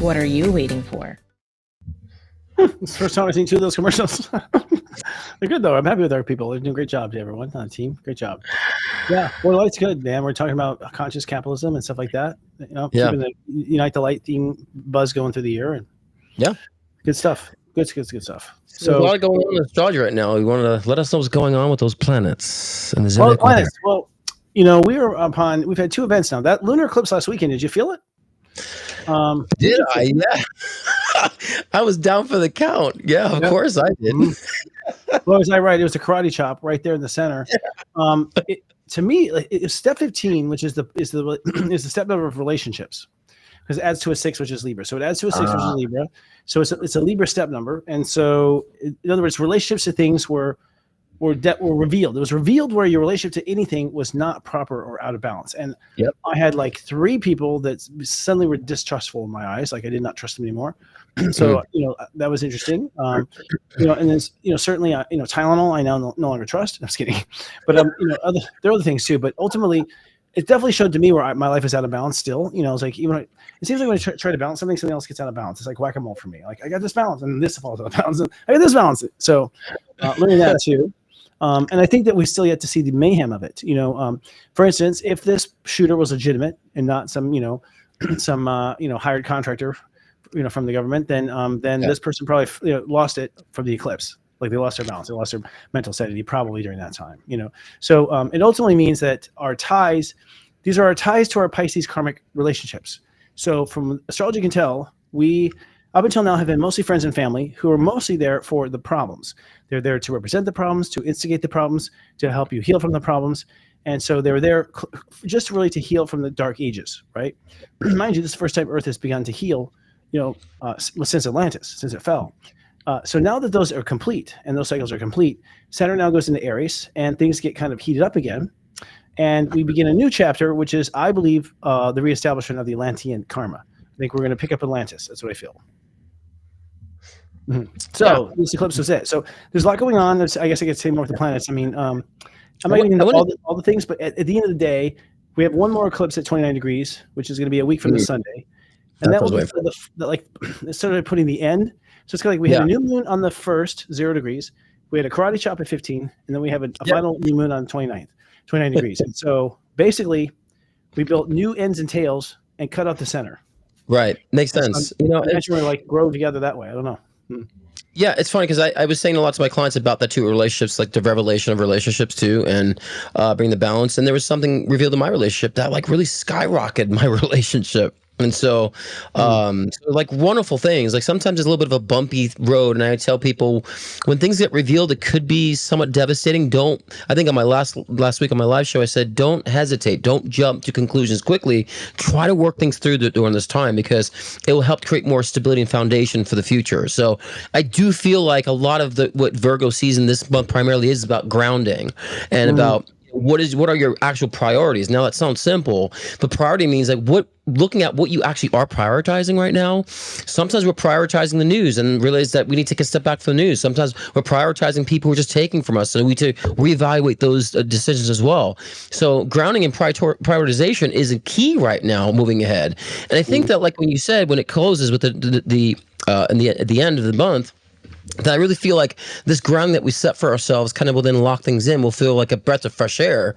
Speaker 6: What are you waiting for?
Speaker 1: It's the first time I've seen two of those commercials. They're good though. I'm happy with our people. They're doing a great job to everyone on the team. Great job. Yeah, well, light's good, man. We're talking about conscious capitalism and stuff like that.
Speaker 2: Yeah.
Speaker 1: Keeping the Unite the Light theme buzz going through the year, and
Speaker 2: Yeah.
Speaker 1: good stuff. Good stuff.
Speaker 2: There's a
Speaker 1: So,
Speaker 2: lot going on in astrology right now. You want to let us know what's going on with those planets and the
Speaker 1: well,
Speaker 2: zodiac weather?
Speaker 1: planets. Well, we've had 2 events now. That lunar eclipse last weekend, did you feel it?
Speaker 2: Did I? Yeah. I was down for the count. Yeah, of course I did.
Speaker 1: Well, was I right? It was a karate chop right there in the center. To me, it's step 15, which is the step number of relationships, because it adds to a 6, which is Libra. So it adds to a 6, which is Libra. So it's a Libra step number, and so in other words, relationships to things were revealed. It was revealed where your relationship to anything was not proper or out of balance. And I had like 3 people that suddenly were distrustful in my eyes. Like I did not trust them anymore. So, that was interesting. And then, certainly, Tylenol, I now no longer trust. I'm just kidding. But, there are other things too. But ultimately, it definitely showed to me where my life is out of balance still. It's like, it seems like when I try to balance something else gets out of balance. It's like whack-a-mole for me. Like I got this balance and this falls out of balance. And I got this balance. So learning that too. And I think that we still yet to see the mayhem of it. For instance, if this shooter was legitimate and not some hired contractor, from the government, then this person probably lost it from the eclipse. Like they lost their balance, they lost their mental sanity probably during that time. So it ultimately means that our ties, these are our ties to our Pisces karmic relationships. So from astrology, you can tell we up until now have been mostly friends and family who are mostly there for the problems. They're there to represent the problems, to instigate the problems, to help you heal from the problems. And so they were there just really to heal from the dark ages, right? Mind you, this is the first time Earth has begun to heal, since Atlantis, since it fell. So now that those are complete and those cycles are complete, Saturn now goes into Aries and things get kind of heated up again. And we begin a new chapter, which is, I believe, the reestablishment of the Atlantean karma. I think we're going to pick up Atlantis. That's what I feel. So this eclipse was it. So there's a lot going on. I guess I could say more with the planets. I mean, I'm not getting into all the things, but at the end of the day, we have one more eclipse at 29 degrees, which is going to be a week from this Sunday. And that will be it started putting the end. So it's kind of like we had a new moon on the 1st, 0 degrees. We had a karate chop at 15, and then we have a final new moon on 29 degrees. And so basically, we built new ends and tails and cut out the center.
Speaker 2: Right. Makes sense.
Speaker 1: Naturally, like grow together that way. I don't know.
Speaker 2: Yeah, it's funny because I was saying a lot to my clients about that too, relationships, like the revelation of relationships too, and bring the balance. And there was something revealed in my relationship that like really skyrocketed my relationship. And so, like wonderful things, like sometimes it's a little bit of a bumpy road. And I tell people when things get revealed, it could be somewhat devastating. I think on my last week on my live show, I said, don't hesitate. Don't jump to conclusions quickly. Try to work things through during this time because it will help create more stability and foundation for the future. So I do feel like a lot of what Virgo season this month primarily is about grounding and about what are your actual priorities. Now that sounds simple, but priority means like looking at what you actually are prioritizing right now. Sometimes we're prioritizing the news and realize that we need to take a step back from the news. Sometimes we're prioritizing people who are just taking from us, and we need to reevaluate those decisions as well. So grounding and prioritization is a key right now moving ahead. And I think that, like when you said, when it closes with at the end of the month, that I really feel like this ground that we set for ourselves kind of will then lock things in. We'll feel like a breath of fresh air,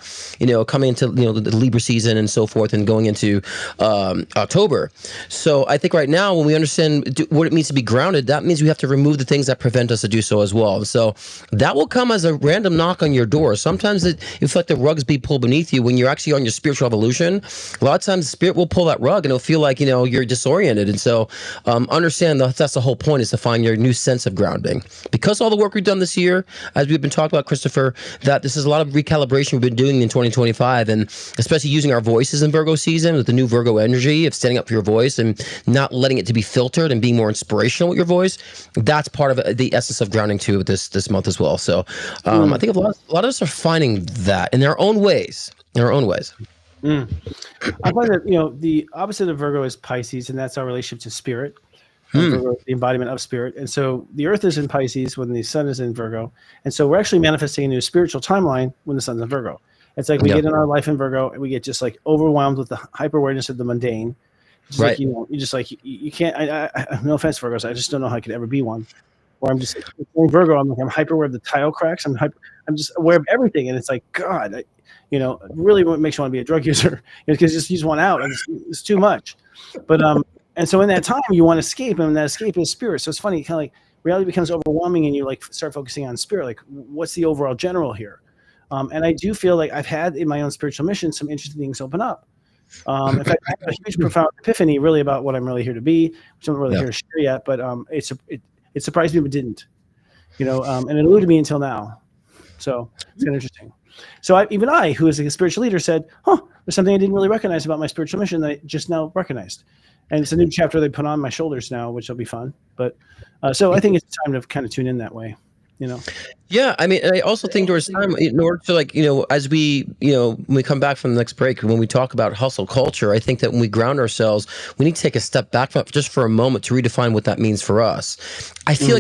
Speaker 2: coming into the Libra season and so forth, and going into October. So I think right now, when we understand what it means to be grounded, that means we have to remove the things that prevent us to do so as well. So that will come as a random knock on your door. Sometimes it feels like the rugs be pulled beneath you when you're actually on your spiritual evolution. A lot of times, spirit will pull that rug, and it'll feel like you're disoriented. And so understand that's the whole point, is to find your new sense of grounding. Because all the work we've done this year, as we've been talking about, Christopher, that this is a lot of recalibration we've been doing in 2025, and especially using our voices in Virgo season with the new Virgo energy of standing up for your voice and not letting it to be filtered and being more inspirational with your voice. That's part of the essence of grounding too this month as well. So I think a lot of us are finding that in their own ways. I
Speaker 1: find that the opposite of Virgo is Pisces, and that's our relationship to spirit. Virgo, the embodiment of spirit. And so the Earth is in Pisces when the Sun is in Virgo. And so we're actually manifesting a new spiritual timeline when the Sun's in Virgo. It's like we get in our life in Virgo, and we get just like overwhelmed with the hyper awareness of the mundane. Just like, you just like, you can't, I no offense, Virgos, I just don't know how I could ever be one. Or I'm just in Virgo, I'm hyper aware of the tile cracks. I'm just aware of everything. And it's like, God, really what makes you want to be a drug user, because you just want out. And it's too much. But and so in that time you want to escape, and that escape is spirit. So it's funny, kind of like reality becomes overwhelming, and you like start focusing on spirit. Like, what's the overall general here? And I do feel like I've had in my own spiritual mission some interesting things open up. In fact, I had a huge, profound epiphany really about what I'm really here to be, which I'm not really here to share yet. But it surprised me, but didn't. And it eluded me until now. So it's kind of interesting. So even I, who is a spiritual leader, said, there's something I didn't really recognize about my spiritual mission that I just now recognized. And it's a new chapter they put on my shoulders now, which will be fun. But so I think it's time to kind of tune in that way.
Speaker 2: Yeah, I mean, I also think there's time in order to as we, when we come back from the next break, when we talk about hustle culture, I think that when we ground ourselves, we need to take a step back from just for a moment to redefine what that means for us. I feel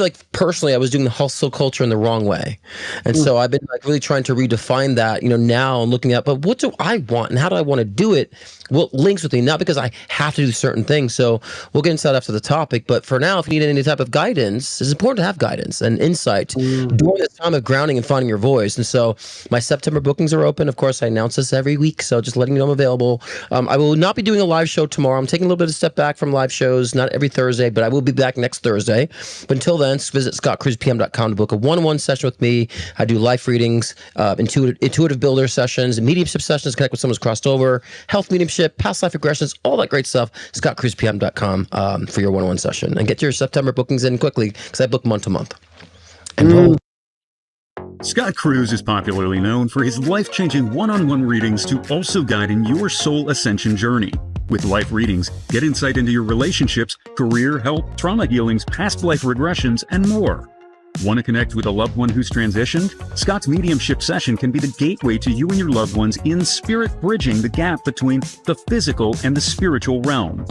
Speaker 2: like personally I was doing the hustle culture in the wrong way. And so I've been really trying to redefine that, now and looking at, but what do I want and how do I want to do it? Well, links with me, not because I have to do certain things. So we'll get into that after the topic. But for now, if you need any type of guidance, it's important to have guidance and insight during this time of grounding and finding your voice. And so my September bookings are open. Of course, I announce this every week. So just letting you know I'm available. I will not be doing a live show tomorrow. I'm taking a little bit of a step back from live shows, not every Thursday, but I will be back next Thursday. But until then, visit scottcruzpm.com to book a one-on-one session with me. I do life readings, intuitive builder sessions, mediumship sessions, connect with someone who's crossed over, health mediumship, past life regressions, all that great stuff. scottcruzpm.com for your one-on-one session. And get your September bookings in quickly, because I book month to month.
Speaker 7: Scott Cruz is popularly known for his life-changing one-on-one readings to also guide in your soul ascension journey. With life readings, get insight into your relationships, career, health, trauma healings, past life regressions, and more. Want to connect with a loved one who's transitioned? Scott's mediumship session can be the gateway to you and your loved ones in spirit, bridging the gap between the physical and the spiritual realm.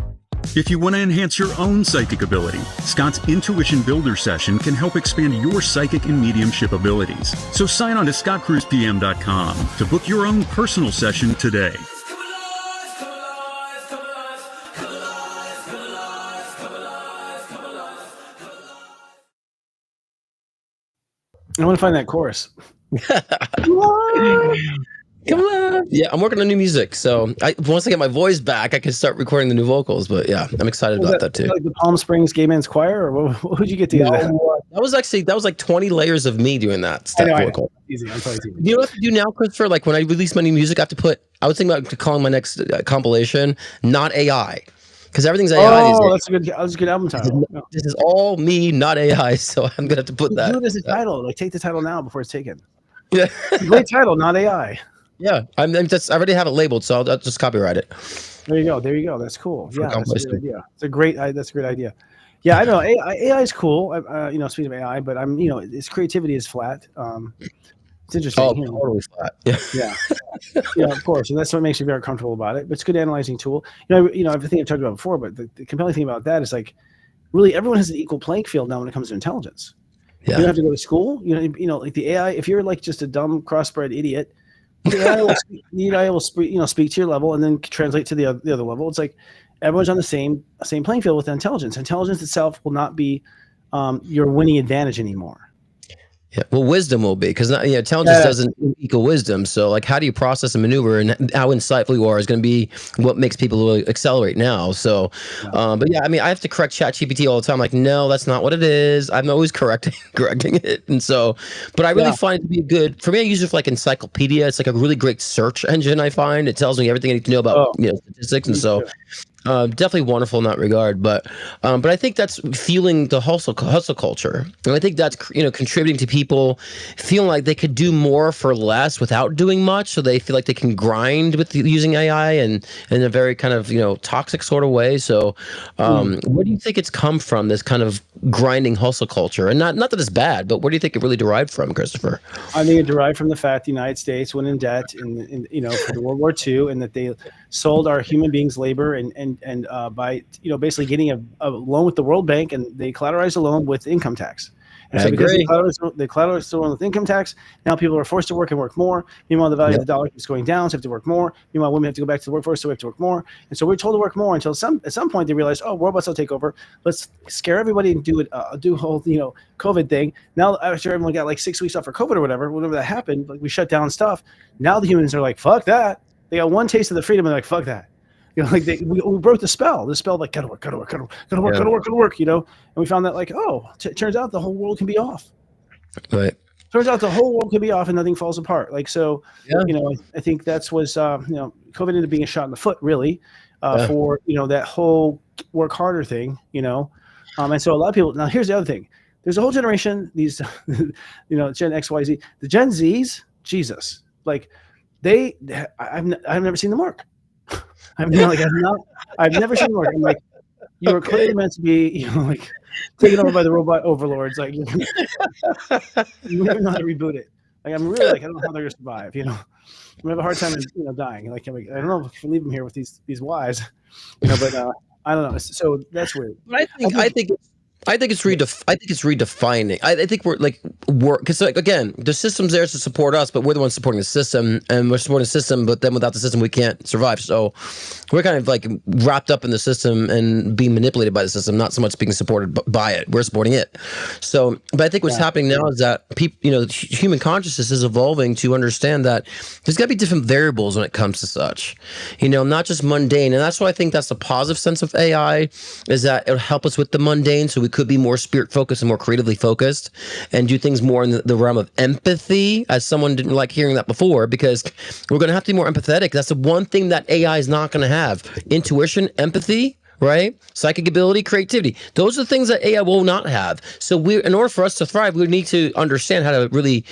Speaker 7: If you want to enhance your own psychic ability, Scott's Intuition Builder session can help expand your psychic and mediumship abilities. So sign on to scottcruzpm.com to book your own personal session today.
Speaker 1: I want to find that chorus.
Speaker 2: Come on. Yeah, I'm working on new music. So once I get my voice back, I can start recording the new vocals. But yeah, I'm excited about that too.
Speaker 1: Like the Palm Springs Gay Men's Choir, or what would you get to do?
Speaker 2: That was like 20 layers of me doing that step vocal.
Speaker 1: Easy. I'm sorry.
Speaker 2: You know what I have to do now, Christopher? Like when I release my new music, I was thinking about calling my next compilation Not AI. Because everything's AI these days.
Speaker 1: That's a good album title.
Speaker 2: This is all me, not AI. So I'm gonna have to put that.
Speaker 1: Do it as a title. Like take the title now before it's taken.
Speaker 2: Yeah,
Speaker 1: great title, Not AI.
Speaker 2: Yeah, I already have it labeled, so I'll just copyright it.
Speaker 1: There you go. That's cool. Yeah, that's a good idea. That's a great idea. Yeah, I know AI is cool. Speaking of AI, but its creativity is flat. It's interesting.
Speaker 2: Totally flat.
Speaker 1: Yeah. Yeah, of course, and that's what makes me very comfortable about it. But it's a good analyzing tool. Everything I've talked about before, but the compelling thing about that is like, really, everyone has an equal playing field now when it comes to intelligence. Yeah. You don't have to go to school. Like the AI. If you're like just a dumb crossbred idiot, the AI will speak to your level and then translate to the other level. It's like everyone's on the same playing field with intelligence. Intelligence itself will not be your winning advantage anymore.
Speaker 2: Yeah, well, wisdom will be, because intelligence doesn't equal wisdom. So, like, how do you process and maneuver, and how insightful you are is going to be what makes people really accelerate now. So, but yeah, I mean, I have to correct ChatGPT all the time. Like, no, that's not what it is. I'm always correcting it, and so, but I really find it to be good. For me, I use it for like encyclopedia. It's like a really great search engine. I find it tells me everything I need to know about statistics, and so. Definitely wonderful in that regard, but I think that's fueling the hustle culture, and I think that's contributing to people feeling like they could do more for less without doing much, so they feel like they can grind with using AI and in a very kind of toxic sort of way. So, where do you think it's come from, this kind of grinding hustle culture? And not that it's bad, but where do you think it really derived from, Christopher?
Speaker 1: I think it derived from the fact the United States went in debt for the World War II, and that they sold our human beings labor and by basically getting a loan with the World Bank, and they collateralized a loan with income tax. And
Speaker 2: I
Speaker 1: so because
Speaker 2: agree.
Speaker 1: the collateral is still on with income tax, now people are forced to work and work more. Meanwhile, the value of the dollar keeps going down, so they have to work more. Meanwhile, women have to go back to the workforce, so we have to work more. And so we're told to work more until at some point they realize, oh, robots will take over. Let's scare everybody and do a whole COVID thing. Now after everyone got like 6 weeks off for COVID or whatever that happened, like we shut down stuff. Now the humans are like, fuck that. They got one taste of the freedom and they're like, fuck that. Like we broke the spell. The spell, like gotta work. And we found that like, turns out the whole world can be off.
Speaker 2: Right.
Speaker 1: Turns out the whole world can be off and nothing falls apart. Like so, I think that's was COVID ended up being a shot in the foot, really, for that whole work harder thing. And so a lot of people. Now here's the other thing. There's a whole generation. These, Gen X, Y, Z. The Gen Zs, Jesus, like I've never seen them work. I've never seen them work. I'm like, you were clearly meant to be, like taken over by the robot overlords. Like, you don't even know how to reboot it. Like, I'm really like, I don't know how they're gonna survive. I have a hard time, dying. Like, I don't know if you leave them here with these wives, but I don't know. So that's weird.
Speaker 2: But I think it's redefining. I think we're because again, the system's there to support us, but we're the ones supporting the system, and we're supporting the system. But then without the system, we can't survive. So we're kind of like wrapped up in the system and being manipulated by the system, not so much being supported by it. We're supporting it. So, but I think what's happening now is that people, human consciousness is evolving to understand that there's got to be different variables when it comes to such, not just mundane. And that's why I think that's the positive sense of AI, is that it'll help us with the mundane, so we could be more spirit focused and more creatively focused and do things more in the realm of empathy, as someone didn't like hearing that before, because we're going to have to be more empathetic. That's the one thing that AI is not going to have: intuition, empathy, right? Psychic ability, creativity. Those are the things that AI will not have. So in order for us to thrive, we need to understand how to really,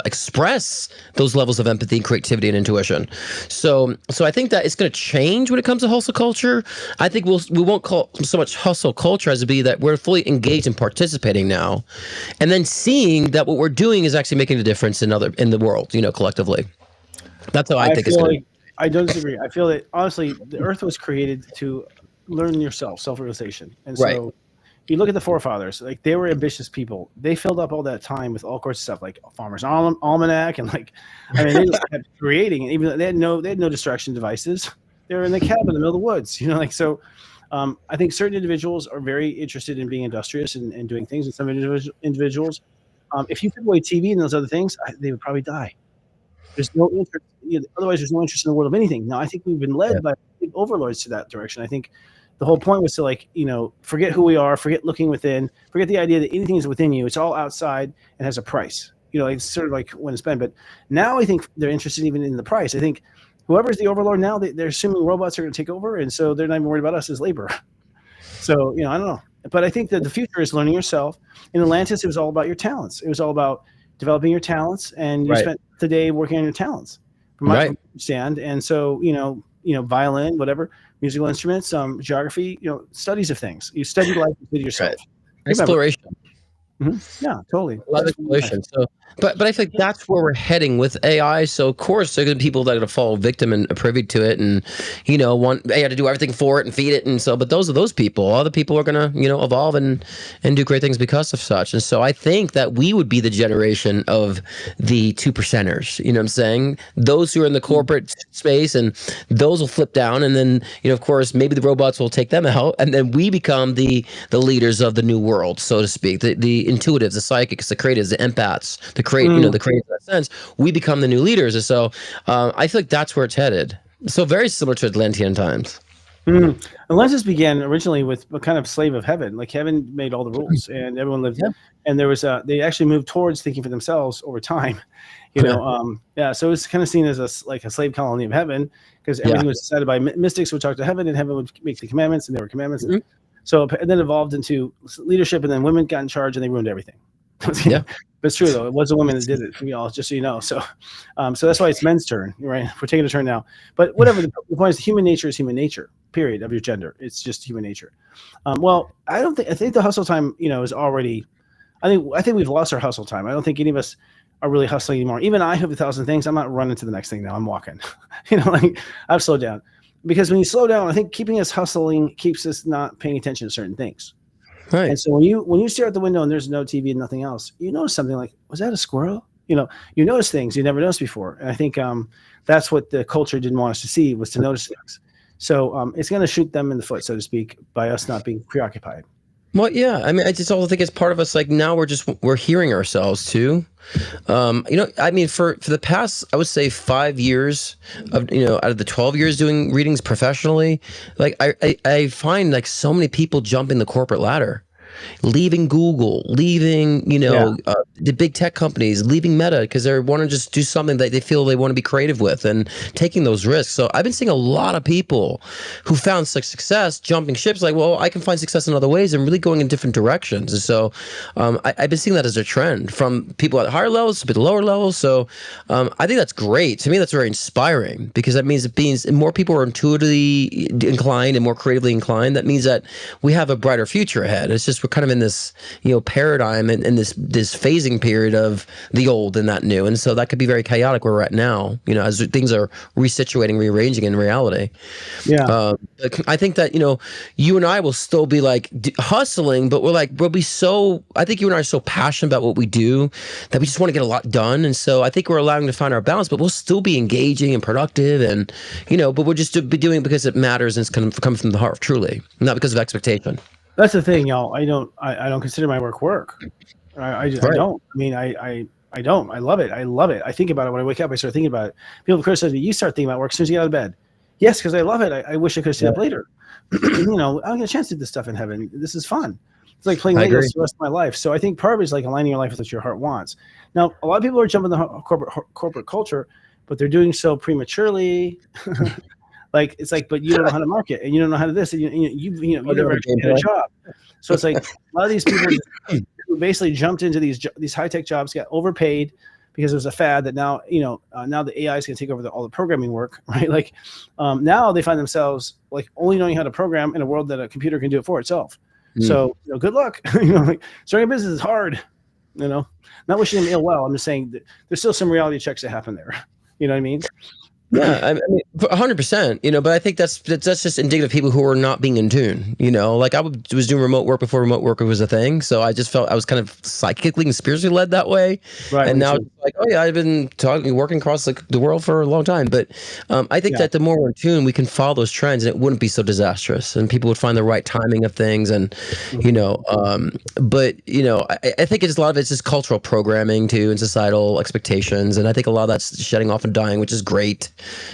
Speaker 2: express those levels of empathy and creativity and intuition. So I think that it's going to change when it comes to hustle culture. I think we won't call so much hustle culture as to be that we're fully engaged and participating now, and then seeing that what we're doing is actually making a difference in the world, collectively. That's how I think it's going to.
Speaker 1: I don't disagree. I feel that honestly, the earth was created to learn yourself, self-realization. And so you look at the forefathers, like they were ambitious people. They filled up all that time with all sorts of stuff like Farmer's Almanac and they just kept creating. And even though they had no distraction devices. They were in the cabin in the middle of the woods, So I think certain individuals are very interested in being industrious and doing things. And some individuals, if you took away TV and those other things, they would probably die. There's no interest. Otherwise, there's no interest in the world of anything. Now, I think we've been led by overlords to that direction. I think the whole point was to forget who we are, forget looking within, forget the idea that anything is within you. It's all outside and has a price. It's sort of like when it's spent. But now I think they're interested even in the price. I think whoever's the overlord now, they're assuming robots are going to take over, and so they're not even worried about us as labor. So I don't know. But I think that the future is learning yourself. In Atlantis, it was all about your talents. It was all about developing your talents, and you spent the day working on your talents, from my understand. And so, violin, whatever, musical instruments, geography, studies of things. You study life with yourself.
Speaker 2: Exploration.
Speaker 1: Mm-hmm. Yeah, totally.
Speaker 2: A lot of exploration. So, but I think that's where we're heading with AI. So of course there are going to be people that are going to fall victim and privy to it, and want AI to do everything for it and feed it, and so. But those people. Other people are going to evolve and do great things because of such. And so I think that we would be the generation of the 2%ers. You know what I'm saying? Those who are in the corporate space, and those will flip down, and then of course maybe the robots will take them out, and then we become the leaders of the new world, so to speak. The intuitives, the psychics, the creatives, the empaths, the creatives in that sense. We become the new leaders, and so I feel like that's where it's headed. So very similar to Atlantean times.
Speaker 1: Atlantis began originally with a kind of slave of heaven. Like heaven made all the rules, and everyone lived. And there was they actually moved towards thinking for themselves over time. So it's kind of seen as a slave colony of heaven, because everything was decided by mystics would talk to heaven, and heaven would make the commandments, and there were commandments. So and then evolved into leadership, and then women got in charge, and they ruined everything. But it's true though. It was a woman that did it. Just so you know. So, so that's why it's men's turn, right? We're taking a turn now. But whatever. The point is, human nature is human nature. Period. Of your gender, it's just human nature. I think the hustle time, is already. I think we've lost our hustle time. I don't think any of us are really hustling anymore. Even I have 1,000 things. I'm not running to the next thing now. I'm walking. I've slowed down. Because when you slow down, I think keeping us hustling keeps us not paying attention to certain things.
Speaker 2: Right.
Speaker 1: And so when you stare out the window and there's no TV and nothing else, you notice something like, was that a squirrel? You notice things you never noticed before. And I think that's what the culture didn't want us to see, was to notice things. So it's going to shoot them in the foot, so to speak, by us not being preoccupied.
Speaker 2: Well, yeah. I mean, I just also think it's part of us. Like now, we're hearing ourselves too. I mean, for the past, I would say 5 years of out of the 12 years doing readings professionally, like I find like so many people jumping the corporate ladder, leaving Google, leaving the big tech companies, leaving Meta because they want to just do something that they feel they want to be creative with and taking those risks. So I've been seeing a lot of people who found success jumping ships, like, well, I can find success in other ways and really going in different directions. And so I've been seeing that as a trend from people at higher levels to people at lower levels. So I think that's great. To me, that's very inspiring because that means more people are intuitively inclined and more creatively inclined. That means that we have a brighter future ahead. It's just we're kind of in this paradigm and this phasing period of the old and that new, and so that could be very chaotic where we're at now, as things are resituating, rearranging in reality. I think that you and I will still be like hustling, but we'll be so, I think you and I are so passionate about what we do that we just want to get a lot done, and so I think we're allowing to find our balance, but we'll still be engaging and productive, and but we'll just be doing it because it matters and it's kind of coming from the heart, truly, not because of expectation.
Speaker 1: That's the thing, y'all. I don't consider my work. I don't. I mean, I don't. I love it. I think about it when I wake up. I start thinking about it. People criticize me. You start thinking about work as soon as you get out of bed. Yes, because I love it. I wish I could stay up later. I don't get a chance to do this stuff in heaven. This is fun. It's like playing Legos the rest of my life. So I think part of it is like aligning your life with what your heart wants. Now, a lot of people are jumping the corporate culture, but they're doing so prematurely. Like it's like, but you don't know how to market, and you don't know how to this, and you never actually get a job. So it's like a lot of these people who basically jumped into these high tech jobs, got overpaid because there's a fad that now now the AI is going to take over all the programming work, right? Like now they find themselves like only knowing how to program in a world that a computer can do it for itself. So good luck. Like starting a business is hard. Not wishing them ill well. I'm just saying that there's still some reality checks that happen there. You know what I mean?
Speaker 2: Yeah, I mean, 100%, but I think that's just indicative of people who are not being in tune, like I was doing remote work before remote work was a thing. So I just felt I was kind of psychically and spiritually led that way. Right. And now it's like, oh yeah, I've been working across the world for a long time. But I think that the more we're in tune, we can follow those trends and it wouldn't be so disastrous and people would find the right timing of things. And, but, I think it's a lot of it's just cultural programming too and societal expectations. And I think a lot of that's shedding off and dying, which is great.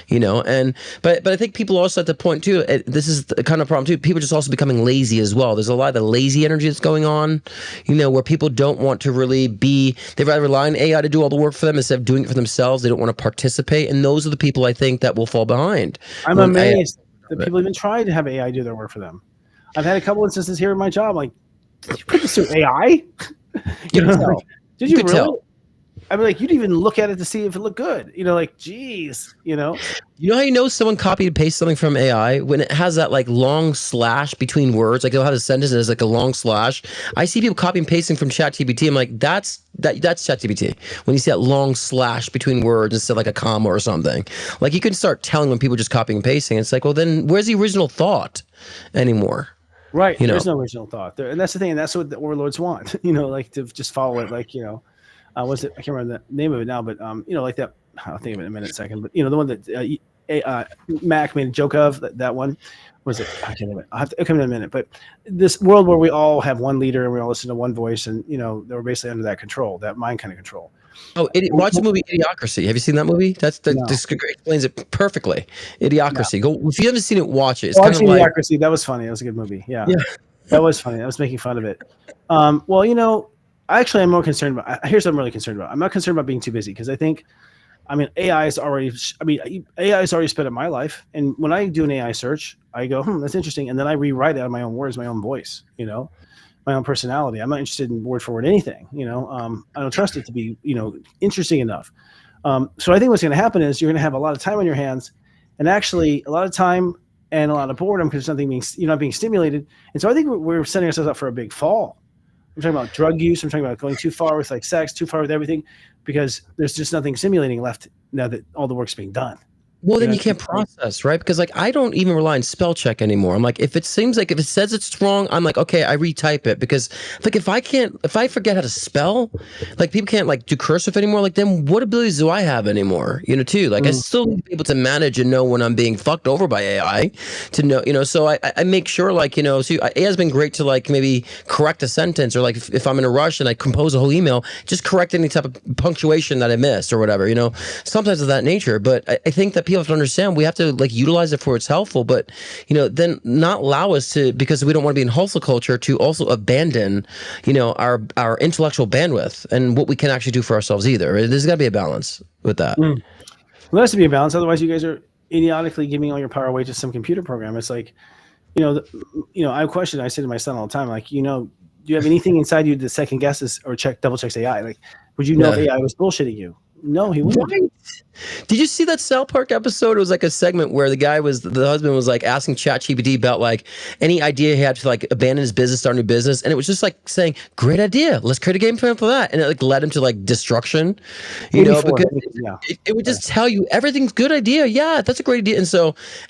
Speaker 2: But I think people also at the point too, this is the kind of problem too, people just also becoming lazy as well. There's a lot of the lazy energy that's going on, where people don't want to really they'd rather rely on AI to do all the work for them instead of doing it for themselves. They don't want to participate. And those are the people I think that will fall behind.
Speaker 1: I'm amazed that people even try to have AI do their work for them. I've had a couple instances here in my job, like, did you put this through AI? Did you really? Tell. I mean, like, you'd even look at it to see if it looked good. Like, geez,
Speaker 2: You know how you know someone copied and pasted something from AI? When it has that, like, long slash between words. Like, they'll have a sentence and there's, like, a long slash. I see people copy and pasting from ChatGPT. I'm like, that's ChatGPT. When you see that long slash between words instead of, like, a comma or something. Like, you can start telling when people are just copying and pasting. It's like, well, then where's the original thought anymore?
Speaker 1: Right. There's no original thought. And that's the thing. And that's what the overlords want, like, to just follow it, like, was it? I can't remember the name of it now, but like that. I'll think of it in a second. But the one that Mac made a joke of, that one was it? I can't remember. I'll come in a minute. But this world where we all have one leader and we all listen to one voice, and they were basically under that control, that mind kind of control.
Speaker 2: Oh, watch the movie Idiocracy. Have you seen that movie? This explains it perfectly. Idiocracy. Go if you haven't seen it, watch it. It's
Speaker 1: I've seen Idiocracy. That was funny. That was a good movie. Yeah. That was funny. I was making fun of it. Well, actually, I'm more concerned about. Here's what I'm really concerned about. I'm not concerned about being too busy because I think, AI is already sped up my life. And when I do an AI search, I go, that's interesting, and then I rewrite it out of my own words, my own voice, my own personality. I'm not interested in word for word anything. I don't trust it to be, interesting enough. So I think what's going to happen is you're going to have a lot of time on your hands, and actually a lot of time and a lot of boredom because something you're not being stimulated. And so I think we're setting ourselves up for a big fall. I'm talking about drug use. I'm talking about going too far with like sex, too far with everything, because there's just nothing stimulating left now that all the work's being done.
Speaker 2: Well,
Speaker 1: You
Speaker 2: then
Speaker 1: know,
Speaker 2: you can't process, right? Because like I don't even rely on spell check anymore. I'm like, if it seems like if it says it's wrong, I'm like, okay, I retype it because like if I forget how to spell, like people can't like do cursive anymore. Like then what abilities do I have anymore? You know, too. Like I still need to be able to manage and know when I'm being fucked over by AI to know, you know. So I make sure like so AI has been great to like maybe correct a sentence or like if I'm in a rush and I compose a whole email, just correct any type of punctuation that I missed or whatever. You know, sometimes of that nature. But I think that people have to understand we have to like utilize it for it's helpful, but then not allow us to, because we don't want to be in hustle culture, to also abandon our intellectual bandwidth and what we can actually do for ourselves either. There's got to be a balance with that.
Speaker 1: Well, there has to be a balance. Otherwise, you guys are idiotically giving all your power away to some computer program. It's like, I have a question. I say to my son all the time, like, do you have anything inside you that second guesses or double checks AI? Like, would you know if AI was bullshitting you? No, he wouldn't.
Speaker 2: Right. Did you see that South Park episode? It was like a segment where the husband was like asking ChatGPT about like any idea he had to like abandon his business, start a new business. And it was just like saying, great idea. Let's create a game plan for that. And it like led him to like destruction, because it would just tell you everything's good idea. Yeah, that's a great idea. And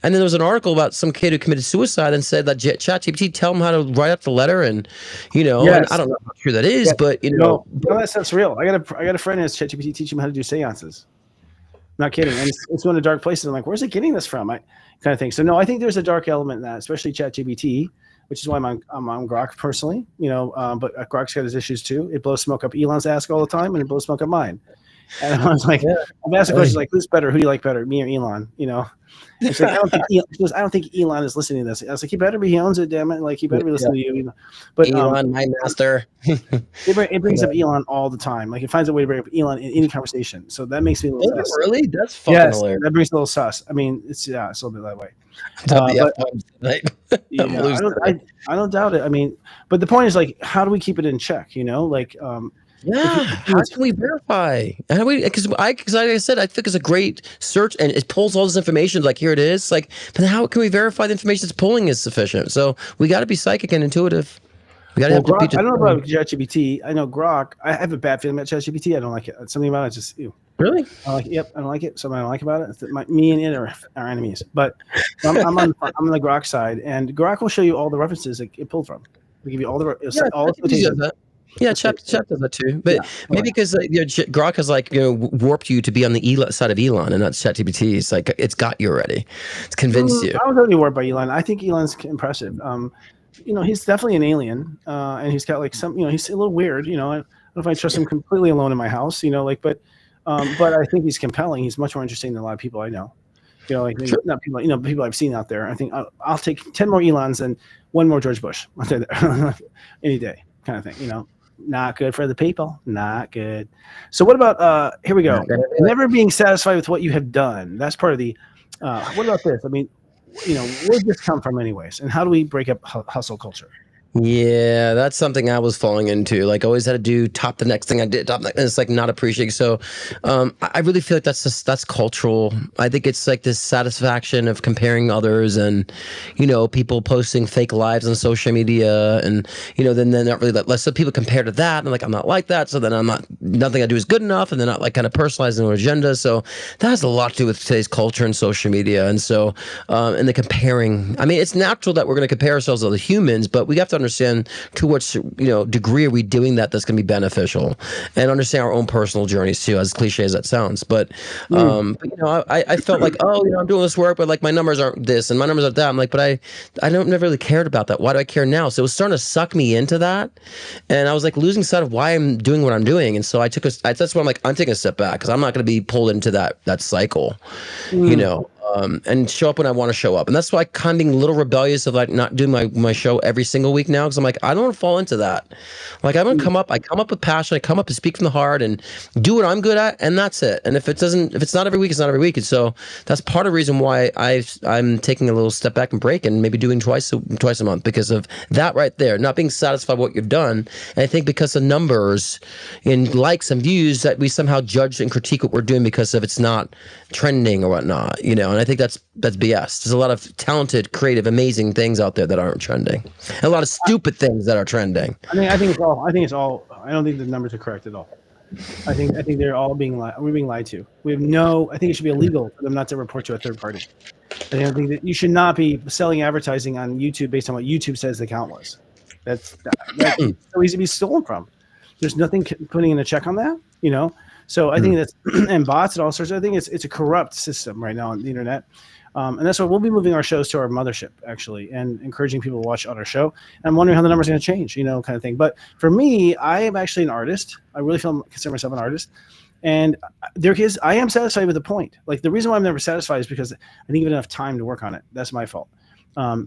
Speaker 2: then there was an article about some kid who committed suicide and said that ChatGPT tell him how to write up the letter. And, and I don't know how true that is, but
Speaker 1: no, that's real. I got a friend who has ChatGPT teach him how to do seances. Not kidding. And it's going to dark places. I'm like, where's it getting this from? I kind of think. So no, I think there's a dark element in that, especially ChatGPT, which is why I'm on Grok personally, but Grok's got his issues too. It blows smoke up Elon's ass all the time and it blows smoke up mine. And I was like, I'm asking questions like, who's better? Who do you like better, me or Elon? It's like, I don't think Elon is listening to this. I was like, he better be. He owns it, damn it. Like, he better be listening to you. But
Speaker 2: Elon, my master.
Speaker 1: it brings up Elon all the time. Like, it finds a way to bring up Elon in any conversation. So that makes me a little sus.
Speaker 2: Really? That's fucking hilarious.
Speaker 1: That brings a little sus. I mean, it's a little bit that way. I don't doubt it. I mean, but the point is, like, how do we keep it in check?
Speaker 2: How can we verify? How do we? Because like I said, I think it's a great search and it pulls all this information. Like, here it is. Like, but how can we verify the information it's pulling is sufficient? So we got to be psychic and intuitive. We got to have
Speaker 1: Grok, I don't know about ChatGPT. I know Grok. I have a bad feeling about ChatGPT. I don't like it. Something about it just ew.
Speaker 2: Really?
Speaker 1: I don't like it. Something I don't like about it. Me and it are enemies. But I'm on the Grok side, and Grok will show you all the references it pulled from. We give you all the
Speaker 2: Yeah, Chat does that too, but maybe because Grok has warped you to be on the side of Elon and not ChatGPT. It's like it's got you already. It's convinced you.
Speaker 1: I was already warped by Elon. I think Elon's impressive. He's definitely an alien, and he's got like some. He's a little weird. I don't know if I trust him completely alone in my house. But I think he's compelling. He's much more interesting than a lot of people I know. Not people. People I've seen out there. I think I'll take 10 more Elons and one more George Bush. I'll say that any day, kind of thing. Not good for the people. Not good. So what about here we go. Never being satisfied with what you have done. That's part of the what about this? I mean, where did this come from anyways? And how do we break up hustle culture?
Speaker 2: Yeah, that's something I was falling into. Like, always had to do top the next thing I did, and it's like not appreciating. So, I really feel like that's cultural. I think it's like this satisfaction of comparing others, and people posting fake lives on social media, and then they're not really less. So people compare to that, and like I'm not like that. So then nothing I do is good enough, and they're not like kind of personalizing their agenda. So that has a lot to do with today's culture and social media, and so and the comparing. I mean, it's natural that we're going to compare ourselves to other humans, but we have to understand to what degree are we doing that's going to be beneficial, and understand our own personal journeys too, as cliche as that sounds. But I felt like, I'm doing this work, but like my numbers aren't this and my numbers aren't that. I'm like, but I don't never really cared about that. Why do I care now? So it was starting to suck me into that, and I was like losing sight of why I'm doing what I'm doing. And so that's why I'm taking a step back, because I'm not going to be pulled into that cycle, and show up when I want to show up. And that's why I'm kind of being a little rebellious of like not doing my show every single week now, because I'm like, I don't want to fall into that. Like, I'm going to come up with passion. I come up and speak from the heart and do what I'm good at, and that's it. And if it's not every week, it's not every week. And so that's part of the reason why I'm taking a little step back and break, and maybe doing twice a month, because of that right there, not being satisfied with what you've done. And I think because of numbers and likes and views, that we somehow judge and critique what we're doing because of it's not trending or whatnot, and I think that's BS. There's a lot of talented, creative, amazing things out there that aren't trending, and a lot of stupid things that are trending.
Speaker 1: I think it's all. I don't think the numbers are correct at all. I think they're all we're being lied to. We have no. I think it should be illegal for them not to report to a third party. I think that you should not be selling advertising on YouTube based on what YouTube says the account was. That's so easy to be stolen from. There's nothing putting in a check on that, you know. So I think that's and bots and all sorts. I think it's a corrupt system right now on the internet. And that's why we'll be moving our shows to our mothership, actually, and encouraging people to watch on our show. And I'm wondering how the numbers are going to change, you know, kind of thing. But for me, I am actually an artist. I really consider myself an artist. And I am satisfied with the point. Like, the reason why I'm never satisfied is because I didn't give enough time to work on it. That's my fault.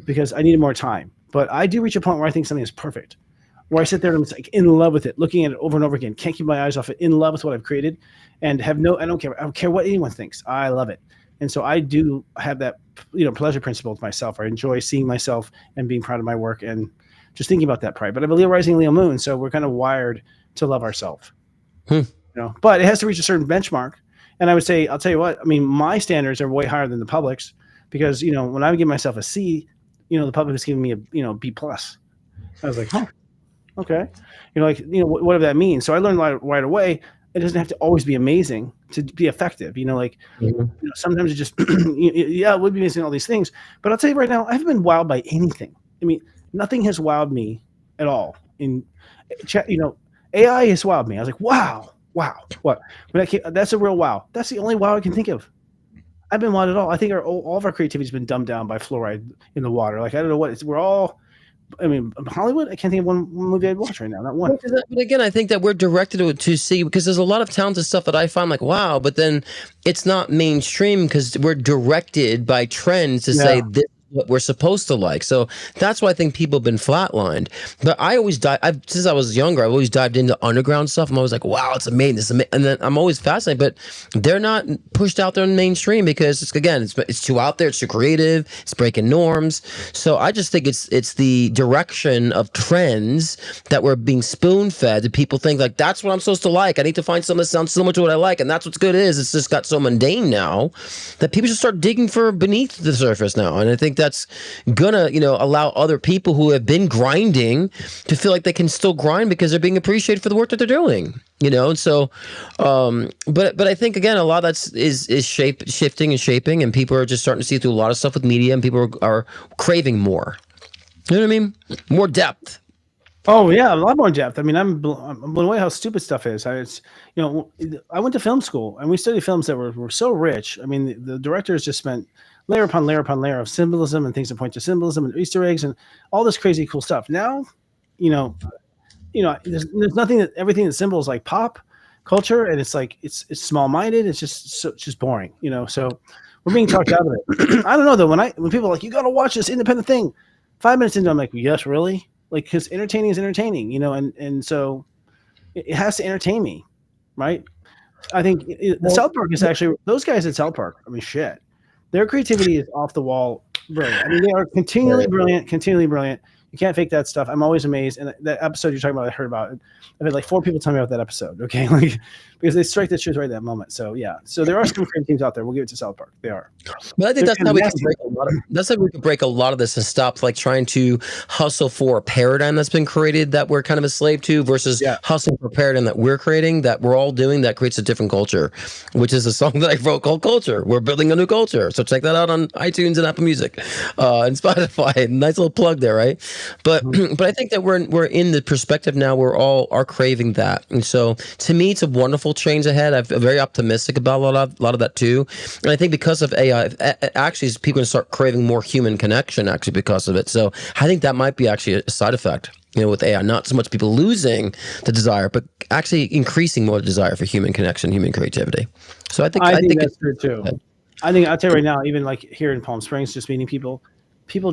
Speaker 1: Because I needed more time. But I do reach a point where I think something is perfect, where I sit there and I'm like in love with it, looking at it over and over again, can't keep my eyes off it, in love with what I've created, and I don't care what anyone thinks. I love it. And so I do have that, you know, pleasure principle with myself. I enjoy seeing myself and being proud of my work and just thinking about that pride. But I have a Leo rising, Leo moon, so we're kind of wired to love ourselves. You know, but it has to reach a certain benchmark. And I would say, I'll tell you what, I mean, my standards are way higher than the public's, because, you know, when I would give myself a C, you know, the public was giving me a, you know, B plus. I was like, okay, you know, like, you know, whatever that means. So I learned right away. It doesn't have to always be amazing to be effective. You know, like, you know, sometimes it just, yeah, it would be amazing, all these things. But I'll tell you right now, I haven't been wowed by anything. I mean, nothing has wowed me at all. You know, AI has wowed me. I was like, wow, what? That's a real wow. That's the only wow I can think of. I've been wowed at all. I think all of our creativity has been dumbed down by fluoride in the water. Like, I don't know what we're all. I mean, Hollywood, I can't think of one movie I'd watch right now. Not one.
Speaker 2: But again, I think that we're directed to see, because there's a lot of talented stuff that I find like, wow, but then it's not mainstream because we're directed by trends to say this is what we're supposed to like. So that's why I think people have been flatlined. But I always since I was younger, I've always dived into underground stuff. I'm always like, wow, it's amazing. And then I'm always fascinated, but they're not pushed out there in mainstream because it's too out there. It's too creative. It's breaking norms. So I just think it's the direction of trends that we're being spoon fed. That people think like, that's what I'm supposed to like. I need to find something that sounds similar to what I like. And that's what's good is. It's just got so mundane now that people just start digging for beneath the surface now. And I think that's gonna, you know, allow other people who have been grinding to feel like they can still grind because they're being appreciated for the work that they're doing, you know. And so but I think again a lot of that is shifting and shaping, and people are just starting to see through a lot of stuff with media, and people are craving more, you know what I mean, more depth.
Speaker 1: Oh yeah, a lot more depth. I mean, I'm blown away how stupid stuff is. You know, I went to film school and we studied films that were so rich. I mean, the directors just spent layer upon layer upon layer of symbolism and things that point to symbolism and Easter eggs and all this crazy cool stuff. Now, you know, there's nothing that everything that symbols like pop culture, and it's like it's small-minded. It's just boring, you know. So we're being talked out of it. I don't know though. When people are like, you got to watch this independent thing, 5 minutes into, I'm like, yes, really? Like, because entertaining is entertaining, you know, and so it has to entertain me, right? I think South Park is actually, those guys at South Park, I mean, shit, their creativity is off the wall brilliant. I mean, they are continually brilliant. You can't fake that stuff. I'm always amazed. And that episode you're talking about, I heard about it. I've had like 4 people tell me about that episode. Okay, like, because they strike the truth right at that moment. So yeah, so there are some great teams out there. We'll give it to South Park. They are.
Speaker 2: But I think that's how we can break a lot of. That's how we can break a lot of this and stop like trying to hustle for a paradigm that's been created that we're kind of a slave to versus hustling for a paradigm that we're creating, that we're all doing, that creates a different culture, which is a song that I wrote called Culture. We're building a new culture. So check that out on iTunes and Apple Music and Spotify. Nice little plug there, right? But but I think that we're in the perspective now where all are craving that. And so to me, it's a wonderful change ahead. I'm very optimistic about a lot of that too. And I think because of AI, actually, people are going to start craving more human connection actually because of it. So I think that might be actually a side effect, you know, with AI, not so much people losing the desire, but actually increasing more desire for human connection, human creativity. So I think
Speaker 1: that's true too. I think I'll tell you right now, even like here in Palm Springs, just meeting people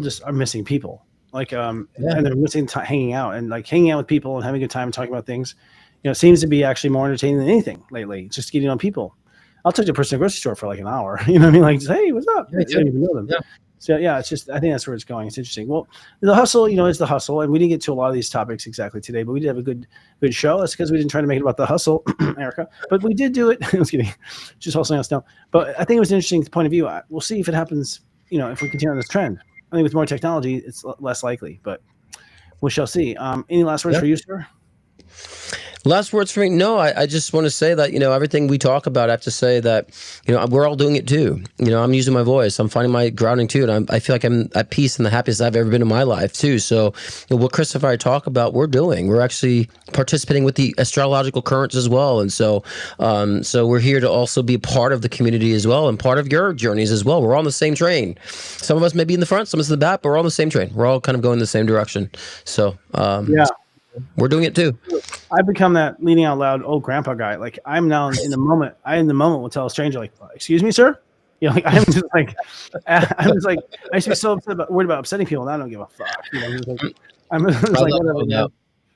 Speaker 1: just are missing people. Like, and they're missing hanging out and like hanging out with people and having a good time and talking about things. You know, it seems to be actually more entertaining than anything lately. It's just getting on people. I'll talk to a person at the grocery store for like an hour. You know what I mean? Like, hey, what's up? I don't even know them. Yeah. So yeah, it's just, I think that's where it's going. It's interesting. Well, the hustle, you know, is the hustle. And we didn't get to a lot of these topics exactly today, but we did have a good show. That's because we didn't try to make it about the hustle, Erica, but we did do it. I was kidding. Just hustling us down. But I think it was an interesting point of view. We'll see if it happens, you know, if we continue on this trend. I think with more technology, it's less likely, but we shall see. Any last words for you, sir?
Speaker 2: Last words for me? No, I just want to say that, everything we talk about, I have to say that, we're all doing it too. I'm using my voice. I'm finding my grounding too. And I feel like I'm at peace and the happiest I've ever been in my life too. So what Christopher and I talk about, we're doing. We're actually participating with the astrological currents as well. And so we're here to also be a part of the community as well and part of your journeys as well. We're all on the same train. Some of us may be in the front, some of us in the back, but we're all on the same train. We're all kind of going in the same direction. So we're doing it too.
Speaker 1: I've become that leaning out loud old grandpa guy. Like I'm now in the moment. I in the moment will tell a stranger, like, "Excuse me, sir." Like I'm just like, I was like, I used to be so worried about upsetting people, and I don't give a fuck. I'm just like, whatever.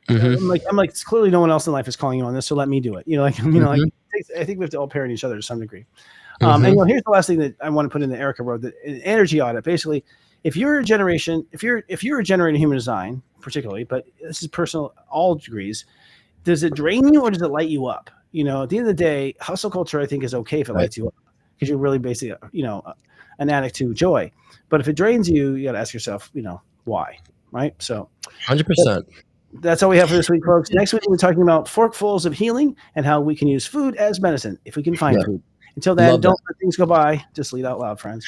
Speaker 2: Mm-hmm.
Speaker 1: I'm like, clearly no one else in life is calling you on this, so let me do it. Like I think we have to all parent each other to some degree. And here's the last thing that I want to put in the Erica wrote, the energy audit. Basically, if you're a generation, if you're a generator in human design, particularly, but this is personal, all degrees. Does it drain you or does it light you up? At the end of the day, hustle culture, I think, is okay if it lights you up because you're really basically, an addict to joy. But if it drains you, you got to ask yourself, why, right? So
Speaker 2: 100%.
Speaker 1: That's all we have for this week, folks. Next week, we're talking about forkfuls of healing and how we can use food as medicine if we can find food. Until then, don't let things go by. Just lead out loud, friends.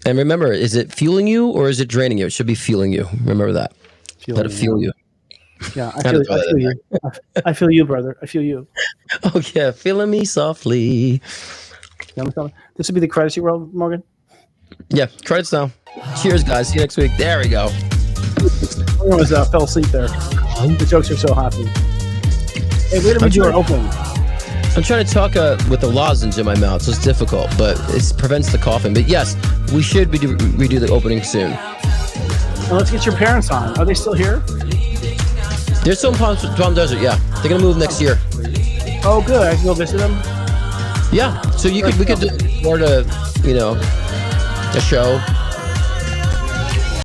Speaker 2: And remember, is it fueling you or is it draining you? It should be fueling you. Remember that. Let it fuel you.
Speaker 1: Yeah, I feel you. I feel you, brother. I feel you.
Speaker 2: Oh, yeah. Feeling me softly.
Speaker 1: This would be the credits you roll, Morgan?
Speaker 2: Yeah, credits now. Cheers, guys. See you next week. There we go.
Speaker 1: I almost fell asleep there. The jokes are so happy. Hey, wait till we do our opening.
Speaker 2: I'm trying to talk with a lozenge in my mouth, so it's difficult, but it prevents the coughing. But yes, we should redo the opening soon.
Speaker 1: Well, let's get your parents on. Are they still here?
Speaker 2: They're still in Palm Desert, yeah. They're going to move next year.
Speaker 1: Oh, good. I can go visit them?
Speaker 2: Yeah. So we could record a show